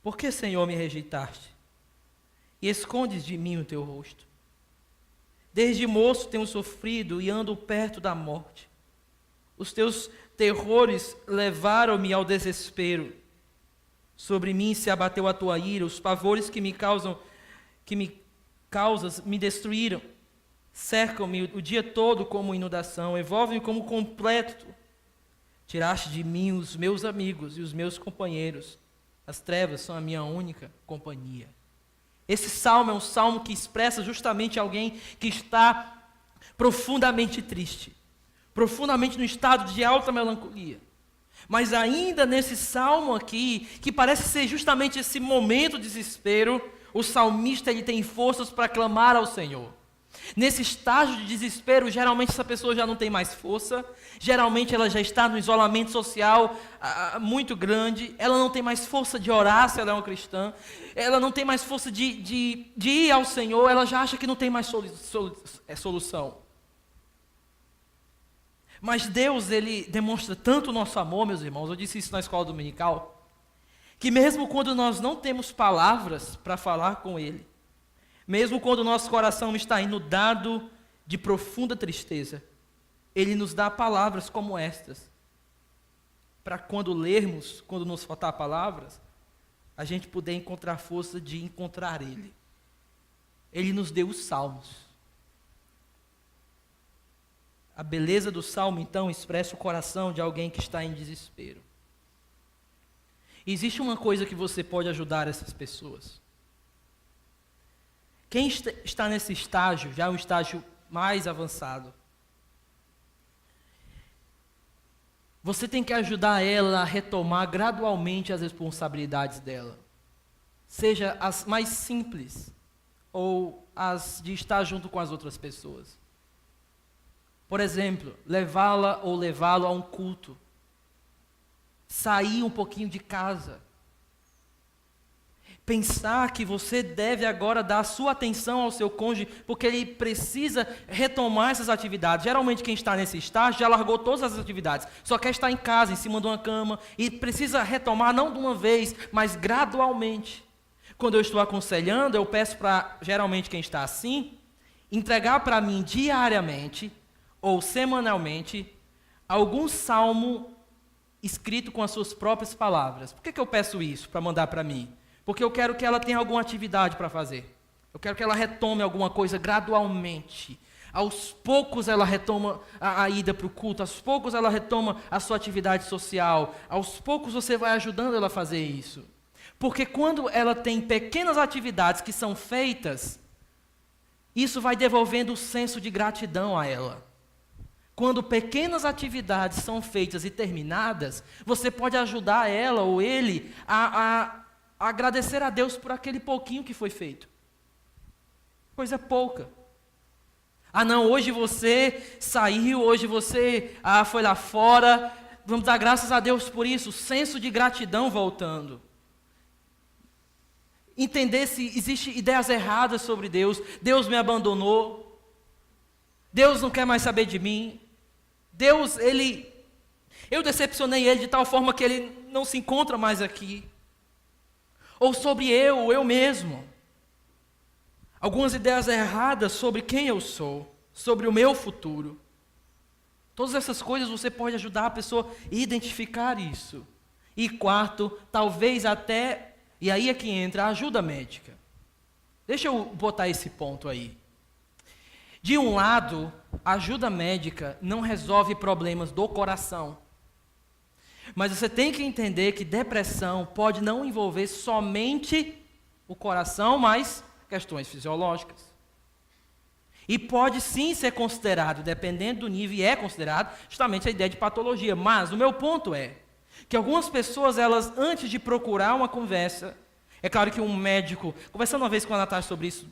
Por que, Senhor, me rejeitaste e escondes de mim o teu rosto? Desde moço tenho sofrido e ando perto da morte. Os teus terrores levaram-me ao desespero. Sobre mim se abateu a tua ira, os pavores que me causas me destruíram. Cercam-me o dia todo como inundação, envolvem-me como completo. Tiraste de mim os meus amigos e os meus companheiros. As trevas são a minha única companhia. Esse salmo é um salmo que expressa justamente alguém que está profundamente triste, profundamente no estado de alta melancolia. Mas ainda nesse salmo aqui, que parece ser justamente esse momento de desespero, o salmista ele tem forças para clamar ao Senhor. Nesse estágio de desespero, geralmente essa pessoa já não tem mais força, geralmente ela já está no isolamento social muito grande, ela não tem mais força de orar se ela é uma cristã, ela não tem mais força de ir ao Senhor, ela já acha que não tem mais solução. Mas Deus, Ele demonstra tanto o nosso amor, meus irmãos, eu disse isso na escola dominical, que mesmo quando nós não temos palavras para falar com Ele, mesmo quando o nosso coração está inundado de profunda tristeza, Ele nos dá palavras como estas, para quando lermos, quando nos faltar palavras, a gente poder encontrar força de encontrar Ele. Ele nos deu os salmos. A beleza do salmo, então, expressa o coração de alguém que está em desespero. E existe uma coisa que você pode ajudar essas pessoas. Quem está nesse estágio, já um estágio mais avançado, você tem que ajudar ela a retomar gradualmente as responsabilidades dela. Seja as mais simples, ou as de estar junto com as outras pessoas. Por exemplo, levá-la ou levá-lo a um culto. Sair um pouquinho de casa. Pensar que você deve agora dar sua atenção ao seu cônjuge, porque ele precisa retomar essas atividades. Geralmente quem está nesse estágio já largou todas as atividades, só quer estar em casa, em cima de uma cama, e precisa retomar não de uma vez, mas gradualmente. Quando eu estou aconselhando, eu peço para, geralmente quem está assim, entregar para mim diariamente, ou semanalmente, algum salmo escrito com as suas próprias palavras. Por que eu peço isso para mandar para mim? Porque eu quero que ela tenha alguma atividade para fazer. Eu quero que ela retome alguma coisa gradualmente. Aos poucos ela retoma a ida para o culto, aos poucos ela retoma a sua atividade social, aos poucos você vai ajudando ela a fazer isso. Porque quando ela tem pequenas atividades que são feitas, isso vai devolvendo o senso de gratidão a ela. Quando pequenas atividades são feitas e terminadas, você pode ajudar ela ou ele a agradecer a Deus por aquele pouquinho que foi feito. Coisa pouca. Ah não, hoje você saiu, hoje você foi lá fora, vamos dar graças a Deus por isso, o senso de gratidão voltando. Entender se existem ideias erradas sobre Deus, Deus me abandonou, Deus não quer mais saber de mim, Deus, eu decepcionei Ele de tal forma que Ele não se encontra mais aqui. ou sobre eu mesmo. Algumas ideias erradas sobre quem eu sou, sobre o meu futuro. Todas essas coisas você pode ajudar a pessoa a identificar isso. E quarto, talvez até, e aí é que entra a ajuda médica. Deixa eu botar esse ponto aí. De um lado, a ajuda médica não resolve problemas do coração. Mas você tem que entender que depressão pode não envolver somente o coração, mas questões fisiológicas. E pode sim ser considerado, dependendo do nível, e é considerado justamente a ideia de patologia. Mas o meu ponto é que algumas pessoas, elas, antes de procurar uma conversa, é claro que um médico, conversando uma vez com a Natasha sobre isso,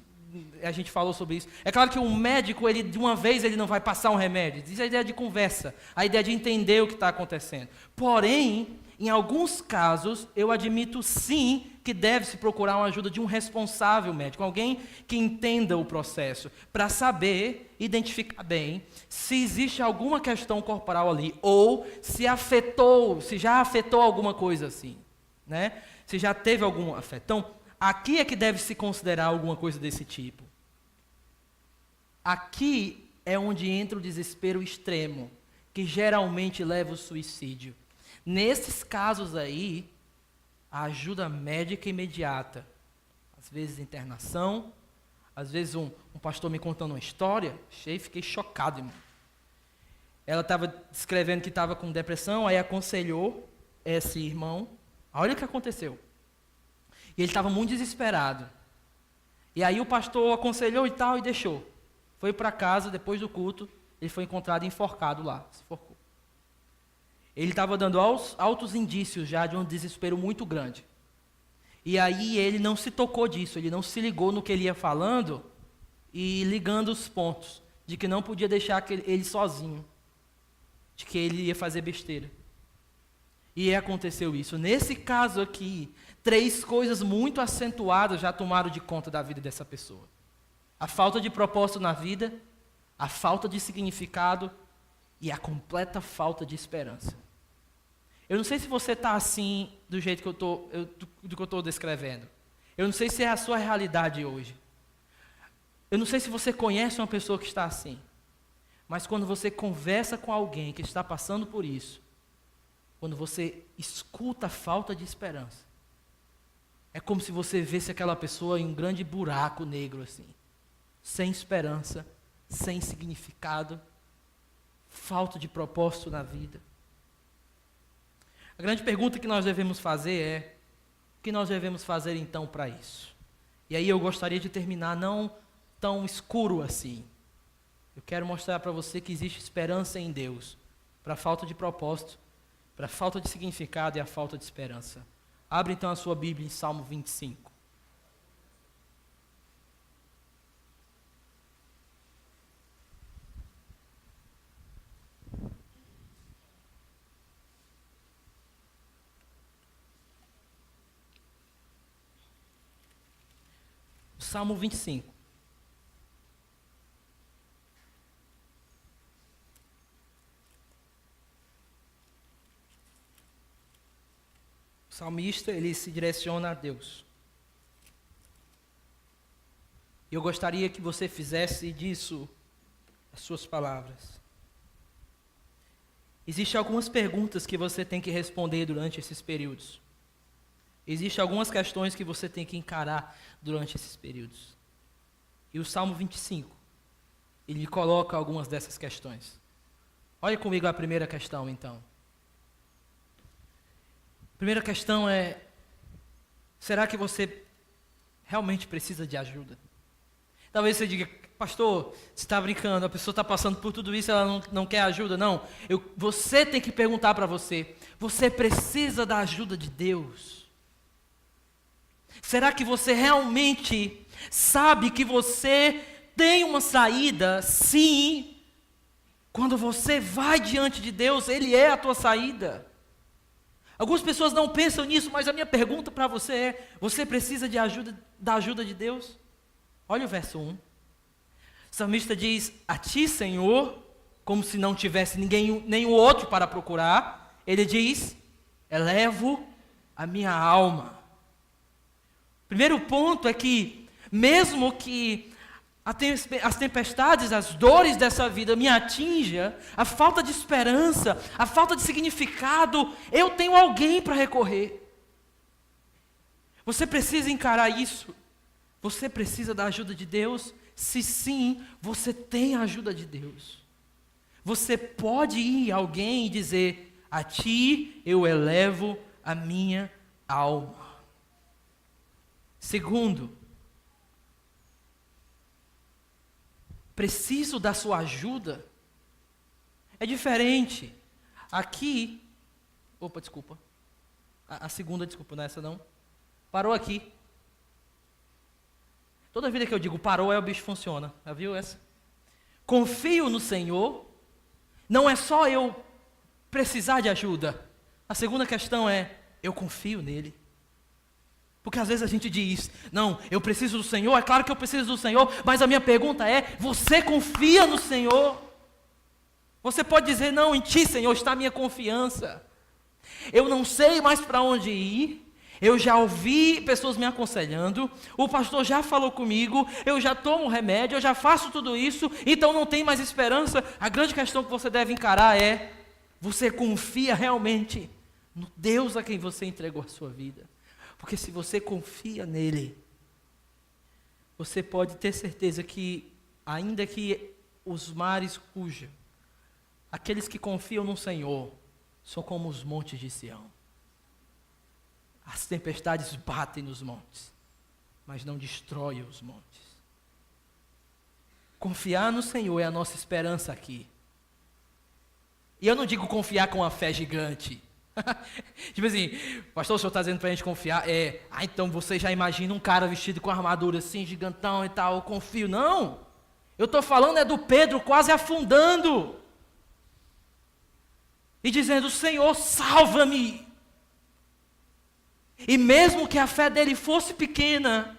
a gente falou sobre isso, é claro que um médico, ele de uma vez, ele não vai passar um remédio. Diz a ideia de conversa, a ideia de entender o que está acontecendo. Porém, em alguns casos, eu admito sim que deve-se procurar uma ajuda de um responsável médico, alguém que entenda o processo, para saber, identificar bem, se existe alguma questão corporal ali, ou se já afetou alguma coisa assim, né? Se já teve algum afeto. Então, aqui é que deve se considerar alguma coisa desse tipo. Aqui é onde entra o desespero extremo, que geralmente leva ao suicídio. Nesses casos aí, a ajuda médica imediata, às vezes internação, às vezes um pastor me contando uma história, fiquei chocado, irmão. Ela estava descrevendo que estava com depressão, aí aconselhou esse irmão. Olha o que aconteceu. E ele estava muito desesperado. E aí o pastor aconselhou e tal, e deixou. Foi para casa, depois do culto, ele foi encontrado enforcado lá, se enforcou. Ele estava dando altos indícios já de um desespero muito grande. E aí ele não se tocou disso, ele não se ligou no que ele ia falando e ligando os pontos de que não podia deixar ele sozinho, de que ele ia fazer besteira. E aconteceu isso. Nesse caso aqui, 3 coisas muito acentuadas já tomaram de conta da vida dessa pessoa. A falta de propósito na vida, a falta de significado e a completa falta de esperança. Eu não sei se você está assim do jeito que eu estou descrevendo. Eu não sei se é a sua realidade hoje. Eu não sei se você conhece uma pessoa que está assim. Mas quando você conversa com alguém que está passando por isso, quando você escuta a falta de esperança, é como se você visse aquela pessoa em um grande buraco negro assim, sem esperança, sem significado, falta de propósito na vida. A grande pergunta que nós devemos fazer é: o que nós devemos fazer então para isso? E aí eu gostaria de terminar não tão escuro assim. Eu quero mostrar para você que existe esperança em Deus, para a falta de propósito, para a falta de significado e a falta de esperança. Abre então a sua Bíblia em Salmo 25. Salmo 25. O salmista, ele se direciona a Deus. E eu gostaria que você fizesse disso as suas palavras. Existem algumas perguntas que você tem que responder durante esses períodos. Existem algumas questões que você tem que encarar durante esses períodos. E o Salmo 25, ele coloca algumas dessas questões. Olha comigo a primeira questão, então. A primeira questão é: será que você realmente precisa de ajuda? Talvez você diga: pastor, você está brincando, a pessoa está passando por tudo isso, ela não quer ajuda. Não, você tem que perguntar para você: você precisa da ajuda de Deus? Será que você realmente sabe que você tem uma saída? Sim. Quando você vai diante de Deus, Ele é a tua saída. Algumas pessoas não pensam nisso, mas a minha pergunta para você é: você precisa da ajuda de Deus? Olha o verso 1. O salmista diz: a ti, Senhor, como se não tivesse nenhum outro para procurar, ele diz: elevo a minha alma. Primeiro ponto é que, mesmo que as tempestades, as dores dessa vida me atinjam, a falta de esperança, a falta de significado, eu tenho alguém para recorrer. Você precisa encarar isso. Você precisa da ajuda de Deus? Se sim, você tem a ajuda de Deus. Você pode ir a alguém e dizer: a ti eu elevo a minha alma. Segundo, preciso da sua ajuda. É diferente. Aqui, desculpa. A segunda, desculpa, não é essa não. Parou aqui. Toda vida que eu digo parou, o bicho funciona. Já viu essa? Confio no Senhor. Não é só eu precisar de ajuda. A segunda questão é, eu confio nele. Porque às vezes a gente diz: não, eu preciso do Senhor, é claro que eu preciso do Senhor, mas a minha pergunta é: você confia no Senhor? Você pode dizer: não, em ti, Senhor, está a minha confiança. Eu não sei mais para onde ir, eu já ouvi pessoas me aconselhando, o pastor já falou comigo, eu já tomo remédio, eu já faço tudo isso, então não tem mais esperança. A grande questão que você deve encarar é: você confia realmente no Deus a quem você entregou a sua vida? Porque se você confia nele, você pode ter certeza que, ainda que os mares rujam, aqueles que confiam no Senhor são como os montes de Sião. As tempestades batem nos montes, mas não destroem os montes. Confiar no Senhor é a nossa esperança aqui. E eu não digo confiar com uma fé gigante. Tipo assim, pastor, o senhor está dizendo para a gente confiar? Então você já imagina um cara vestido com armadura assim, gigantão e tal, eu confio. Não, eu estou falando é do Pedro quase afundando. E dizendo: Senhor, salva-me. E mesmo que a fé dele fosse pequena,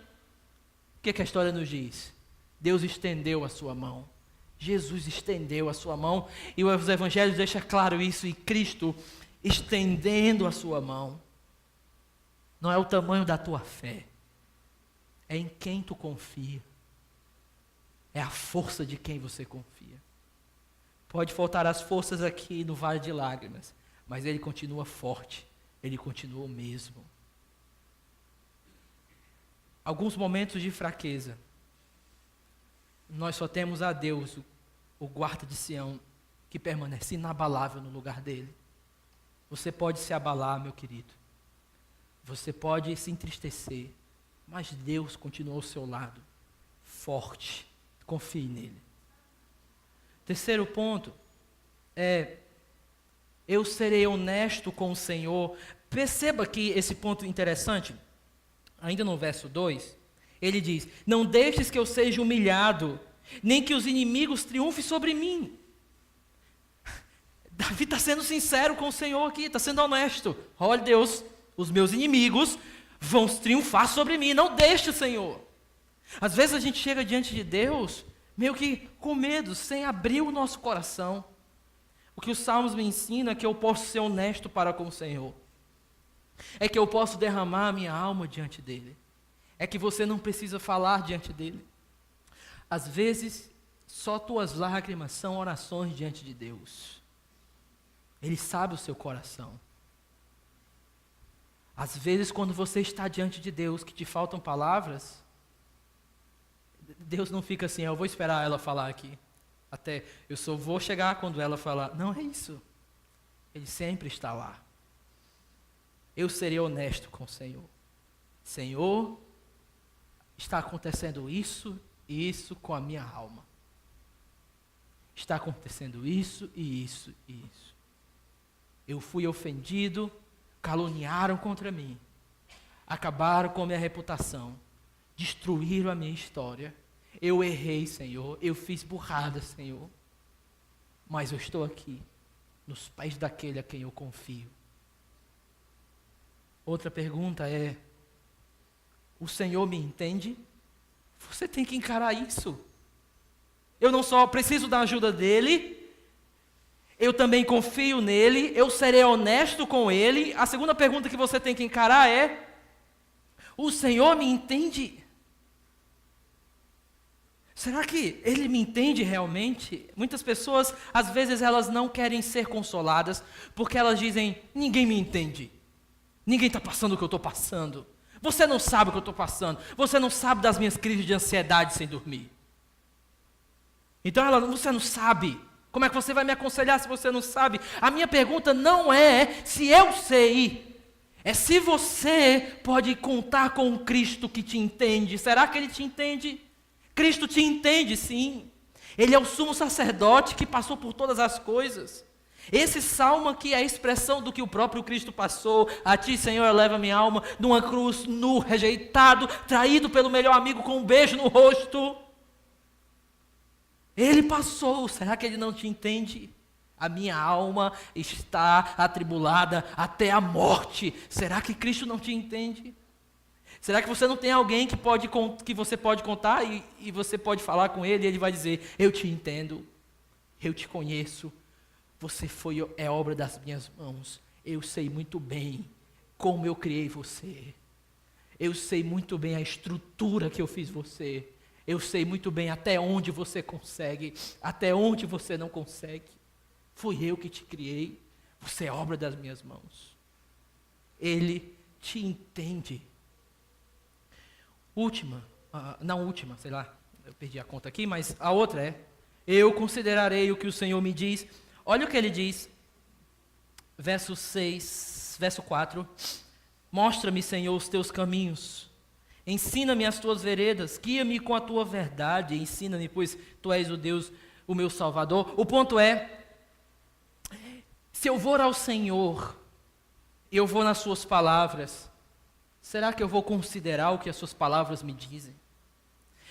o que a história nos diz? Deus estendeu a sua mão. Jesus estendeu a sua mão. E os evangelhos deixam claro isso. E Cristo estendendo a sua mão. Não é o tamanho da tua fé. É em quem tu confia. É a força de quem você confia. Pode faltar as forças aqui no vale de lágrimas, mas ele continua forte. Ele continua o mesmo. Alguns momentos de fraqueza, nós só temos a Deus, o guarda de Sião, que permanece inabalável no lugar dele. Você pode se abalar, meu querido. Você pode se entristecer, mas Deus continua ao seu lado, forte. Confie nele. Terceiro ponto é: eu serei honesto com o Senhor. Perceba que esse ponto interessante, ainda no verso 2, ele diz: não deixes que eu seja humilhado, nem que os inimigos triunfem sobre mim. Davi está sendo sincero com o Senhor aqui, está sendo honesto. Olha, Deus, os meus inimigos vão triunfar sobre mim, não deixe, Senhor. Às vezes a gente chega diante de Deus meio que com medo, sem abrir o nosso coração. O que os Salmos me ensinam é que eu posso ser honesto para com o Senhor. É que eu posso derramar a minha alma diante dEle. É que você não precisa falar diante dEle. Às vezes, só tuas lágrimas são orações diante de Deus. Ele sabe o seu coração. Às vezes, quando você está diante de Deus, que te faltam palavras, Deus não fica assim: eu vou esperar ela falar aqui. Até eu só vou chegar quando ela falar. Não é isso. Ele sempre está lá. Eu serei honesto com o Senhor. Senhor, está acontecendo isso e isso com a minha alma. Está acontecendo isso e isso e isso. Eu fui ofendido, caluniaram contra mim, acabaram com a minha reputação, destruíram a minha história. Eu errei, Senhor, eu fiz burrada, Senhor, mas eu estou aqui, nos pés daquele a quem eu confio. Outra pergunta é: o Senhor me entende? Você tem que encarar isso. Eu não só preciso da ajuda dEle, eu também confio nele, eu serei honesto com ele. A segunda pergunta que você tem que encarar é: O Senhor me entende? Será que Ele me entende realmente? Muitas pessoas, às vezes, elas não querem ser consoladas, porque elas dizem, ninguém me entende. Ninguém está passando o que eu estou passando. Você não sabe o que eu estou passando. Você não sabe das minhas crises de ansiedade sem dormir. Então você não sabe. Como é que você vai me aconselhar se você não sabe? A minha pergunta não é se eu sei. É se você pode contar com um Cristo que te entende. Será que Ele te entende? Cristo te entende, sim. Ele é o sumo sacerdote que passou por todas as coisas. Esse salmo aqui é a expressão do que o próprio Cristo passou. A ti, Senhor, eleva minha alma numa cruz, nu, rejeitado, traído pelo melhor amigo com um beijo no rosto. Ele passou. Será que Ele não te entende? A minha alma está atribulada até a morte. Será que Cristo não te entende? Será que você não tem alguém que você pode contar e você pode falar com ele e ele vai dizer, eu te entendo, eu te conheço, você é obra das minhas mãos, eu sei muito bem como eu criei você, eu sei muito bem a estrutura que eu fiz você, eu sei muito bem até onde você consegue, até onde você não consegue, fui eu que te criei, você é obra das minhas mãos, Ele te entende. Última, sei lá, eu perdi a conta aqui, mas a outra é, eu considerarei o que o Senhor me diz. Olha o que ele diz, verso 4, mostra-me, Senhor, os teus caminhos, ensina-me as tuas veredas, guia-me com a tua verdade, ensina-me, pois tu és o Deus, o meu Salvador. O ponto é, se eu for ao Senhor, eu vou nas suas palavras, será que eu vou considerar o que as suas palavras me dizem?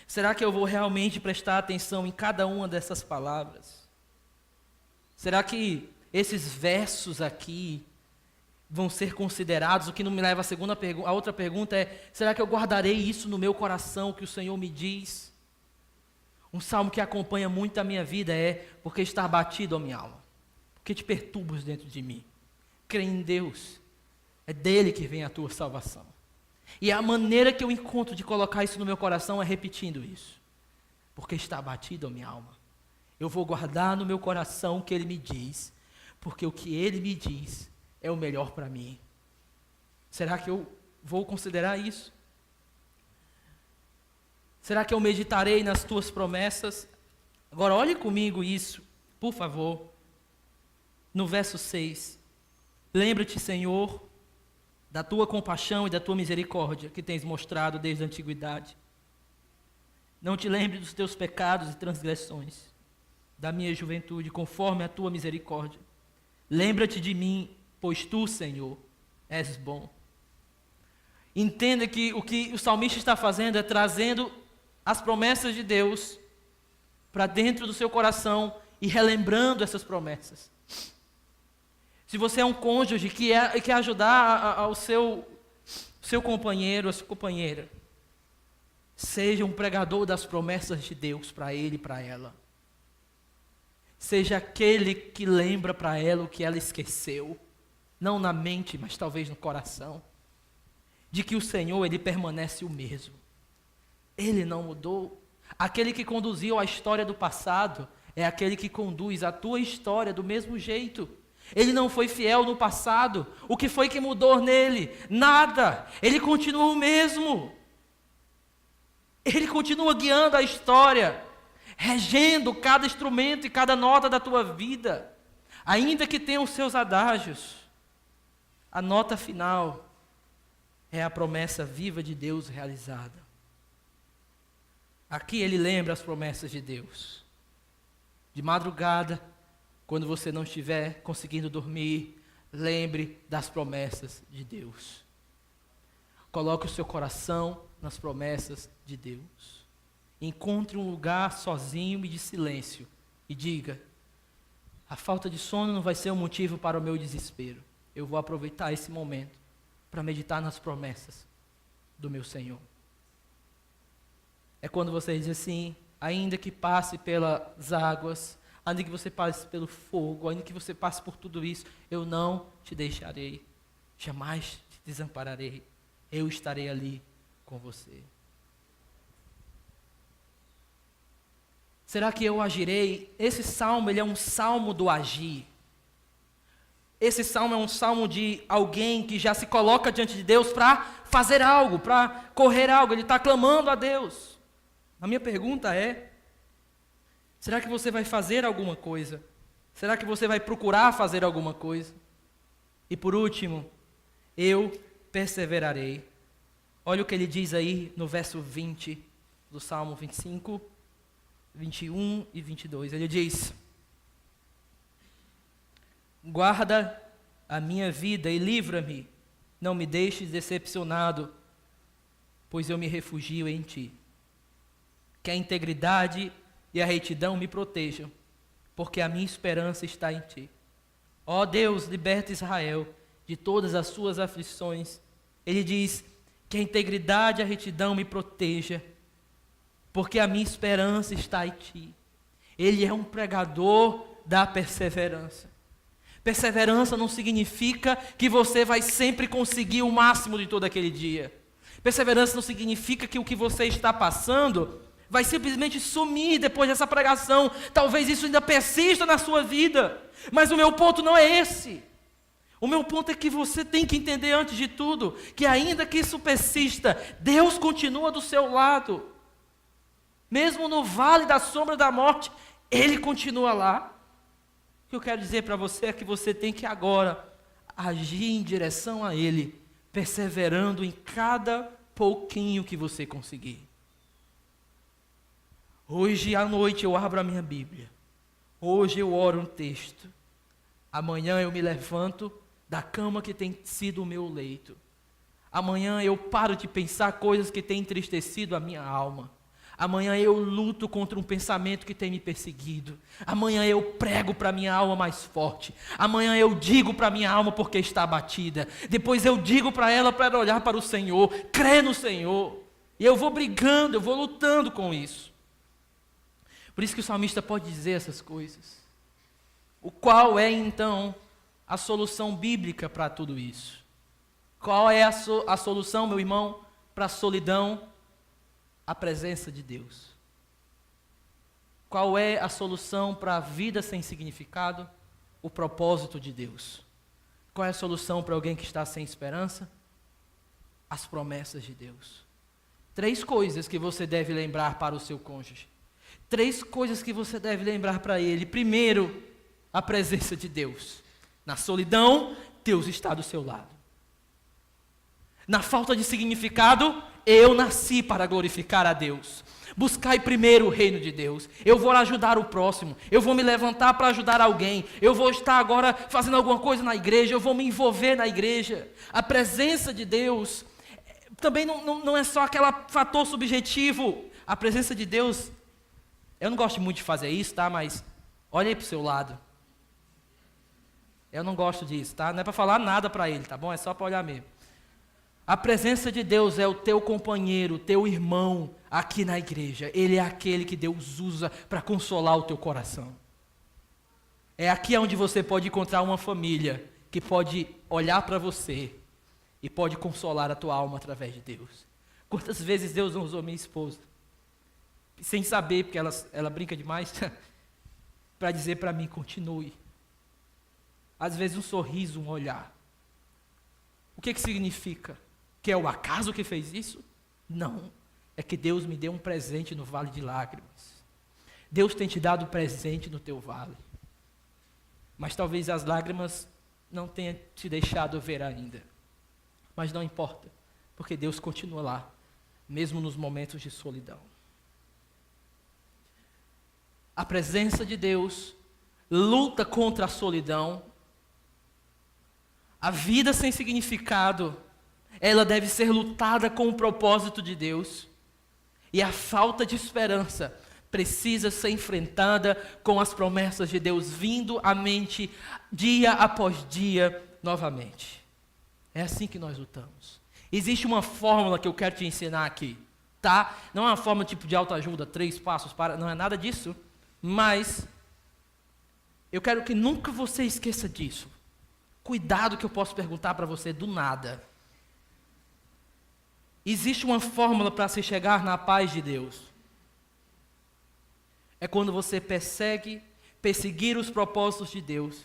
Será que eu vou realmente prestar atenção em cada uma dessas palavras? Será que esses versos aqui vão ser considerados? O que não me leva a outra pergunta é, será que eu guardarei isso no meu coração, que o Senhor me diz? Um salmo que acompanha muito a minha vida é, porque está abatido a minha alma, porque te perturbas dentro de mim. Crê em Deus, é dele que vem a tua salvação. E a maneira que eu encontro de colocar isso no meu coração é repetindo isso. Porque está abatido a minha alma. Eu vou guardar no meu coração o que Ele me diz, porque o que Ele me diz é o melhor para mim. Será que eu vou considerar isso? Será que eu meditarei nas tuas promessas? Agora olhe comigo isso, por favor. No verso 6. Lembra-te, Senhor, da tua compaixão e da tua misericórdia que tens mostrado desde a antiguidade. Não te lembre dos teus pecados e transgressões, da minha juventude, conforme a tua misericórdia. Lembra-te de mim, pois tu, Senhor, és bom. Entenda que o salmista está fazendo é trazendo as promessas de Deus para dentro do seu coração e relembrando essas promessas. Se você é um cônjuge que quer ajudar ao seu companheiro, a sua companheira, seja um pregador das promessas de Deus para ele e para ela. Seja aquele que lembra para ela o que ela esqueceu, não na mente, mas talvez no coração, de que o Senhor, Ele permanece o mesmo. Ele não mudou. Aquele que conduziu a história do passado é aquele que conduz a tua história do mesmo jeito. Ele não foi fiel no passado. O que foi que mudou nele? Nada. Ele continua o mesmo. Ele continua guiando a história, regendo cada instrumento e cada nota da tua vida, ainda que tenha os seus adágios. A nota final é a promessa viva de Deus realizada. Aqui ele lembra as promessas de Deus. De madrugada, quando você não estiver conseguindo dormir, lembre das promessas de Deus. Coloque o seu coração nas promessas de Deus. Encontre um lugar sozinho e de silêncio e diga: a falta de sono não vai ser um motivo para o meu desespero. Eu vou aproveitar esse momento para meditar nas promessas do meu Senhor. É quando você diz assim: ainda que passe pelas águas, ainda que você passe pelo fogo, ainda que você passe por tudo isso, eu não te deixarei, jamais te desampararei, eu estarei ali com você. Será que eu agirei? Esse salmo, ele é um salmo do agir. Esse salmo é um salmo de alguém que já se coloca diante de Deus para fazer algo, para correr algo. Ele está clamando a Deus. A minha pergunta é: será que você vai fazer alguma coisa? Será que você vai procurar fazer alguma coisa? E por último, eu perseverarei. Olha o que ele diz aí no verso 20 do Salmo 25, 21 e 22. Ele diz: guarda a minha vida e livra-me, não me deixes decepcionado, pois eu me refugio em ti. Que a integridade e a retidão me protejam, porque a minha esperança está em ti. Ó Deus, liberta Israel de todas as suas aflições. Ele diz que a integridade e a retidão me proteja, porque a minha esperança está em ti. Ele é um pregador da perseverança. Perseverança não significa que você vai sempre conseguir o máximo de todo aquele dia. Perseverança não significa que o que você está passando vai simplesmente sumir depois dessa pregação. Talvez isso ainda persista na sua vida. Mas o meu ponto não é esse. O meu ponto é que você tem que entender antes de tudo, que ainda que isso persista, Deus continua do seu lado. Mesmo no vale da sombra da morte, Ele continua lá. O que eu quero dizer para você é que você tem que agora agir em direção a Ele, perseverando em cada pouquinho que você conseguir. Hoje à noite eu abro a minha Bíblia. Hoje eu oro um texto. Amanhã eu me levanto da cama que tem sido o meu leito. Amanhã eu paro de pensar coisas que têm entristecido a minha alma. Amanhã eu luto contra um pensamento que tem me perseguido. Amanhã eu prego para a minha alma mais forte. Amanhã eu digo para a minha alma porque está abatida. Depois eu digo para ela olhar para o Senhor, crer no Senhor. E eu vou brigando, eu vou lutando com isso. Por isso que o salmista pode dizer essas coisas. Qual é então a solução bíblica para tudo isso? Qual é a solução, meu irmão, para a solidão? A presença de Deus. Qual é a solução para a vida sem significado? O propósito de Deus. Qual é a solução para alguém que está sem esperança? As promessas de Deus. 3 coisas que você deve lembrar para o seu cônjuge. 3 coisas que você deve lembrar para ele. Primeiro, a presença de Deus. Na solidão, Deus está do seu lado. Na falta de significado, eu nasci para glorificar a Deus. Buscai primeiro o reino de Deus. Eu vou ajudar o próximo. Eu vou me levantar para ajudar alguém. Eu vou estar agora fazendo alguma coisa na igreja. Eu vou me envolver na igreja. A presença de Deus também não é só aquele fator subjetivo. A presença de Deus, eu não gosto muito de fazer isso, tá? Mas olha aí para o seu lado. Eu não gosto disso, tá? Não é para falar nada para ele, tá bom? É só para olhar mesmo. A presença de Deus é o teu companheiro, o teu irmão aqui na igreja. Ele é aquele que Deus usa para consolar o teu coração. É aqui onde você pode encontrar uma família que pode olhar para você e pode consolar a tua alma através de Deus. Quantas vezes Deus não usou minha esposa, sem saber, porque ela brinca demais, para dizer para mim, continue. Às vezes um sorriso, um olhar. O que significa? Que é o acaso que fez isso? Não. É que Deus me deu um presente no vale de lágrimas. Deus tem te dado presente no teu vale. Mas talvez as lágrimas não tenham te deixado ver ainda. Mas não importa, porque Deus continua lá, mesmo nos momentos de solidão. A presença de Deus luta contra a solidão. A vida sem significado, ela deve ser lutada com o propósito de Deus. E a falta de esperança precisa ser enfrentada com as promessas de Deus vindo à mente dia após dia novamente. É assim que nós lutamos. Existe uma fórmula que eu quero te ensinar aqui, tá? Não é uma fórmula tipo de autoajuda, 3 passos para, não é nada disso. Mas eu quero que nunca você esqueça disso. Cuidado que eu posso perguntar para você do nada. Existe uma fórmula para se chegar na paz de Deus. É quando você perseguir os propósitos de Deus,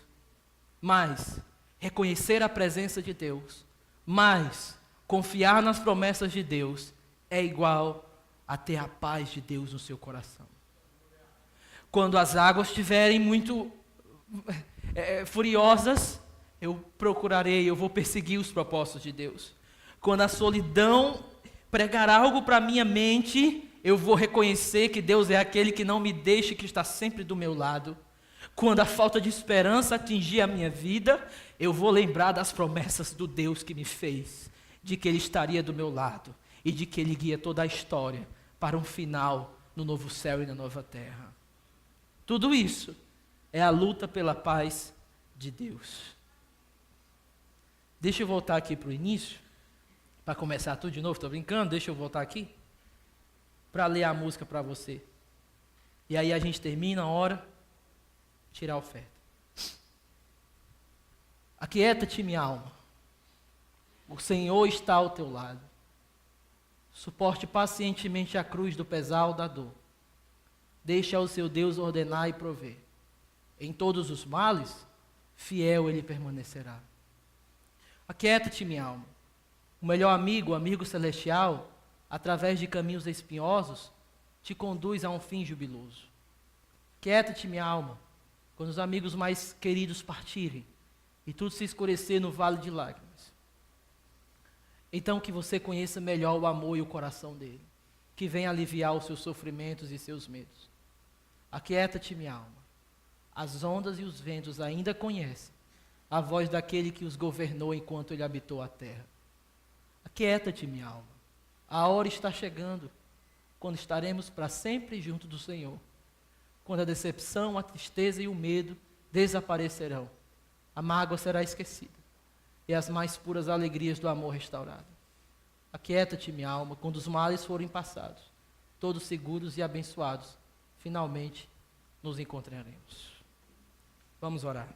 mas reconhecer a presença de Deus, mas confiar nas promessas de Deus, é igual a ter a paz de Deus no seu coração. Quando as águas estiverem muito furiosas, eu vou perseguir os propósitos de Deus. Quando a solidão pregar algo para minha mente, eu vou reconhecer que Deus é aquele que não me deixa e que está sempre do meu lado. Quando a falta de esperança atingir a minha vida, eu vou lembrar das promessas do Deus que me fez, de que Ele estaria do meu lado e de que Ele guia toda a história para um final no novo céu e na nova terra. Tudo isso é a luta pela paz de Deus. Deixa eu voltar aqui para o início, para começar tudo de novo, estou brincando, deixa eu voltar aqui, para ler a música para você. E aí a gente termina a hora, tirar a oferta. Aquieta-te, minha alma. O Senhor está ao teu lado. Suporte pacientemente a cruz do pesar da dor. Deixa ao seu Deus ordenar e prover. Em todos os males, fiel Ele permanecerá. Aquieta-te, minha alma. O melhor amigo, o amigo celestial, através de caminhos espinhosos, te conduz a um fim jubiloso. Quieta-te, minha alma, quando os amigos mais queridos partirem e tudo se escurecer no vale de lágrimas. Então que você conheça melhor o amor e o coração dele, que venha aliviar os seus sofrimentos e seus medos. Aquieta-te, minha alma. As ondas e os ventos ainda conhecem a voz daquele que os governou enquanto ele habitou a terra. Aquieta-te, minha alma. A hora está chegando, quando estaremos para sempre junto do Senhor. Quando a decepção, a tristeza e o medo desaparecerão. A mágoa será esquecida e as mais puras alegrias do amor restauradas. Aquieta-te, minha alma, quando os males forem passados, todos seguros e abençoados, finalmente nos encontraremos. Vamos orar.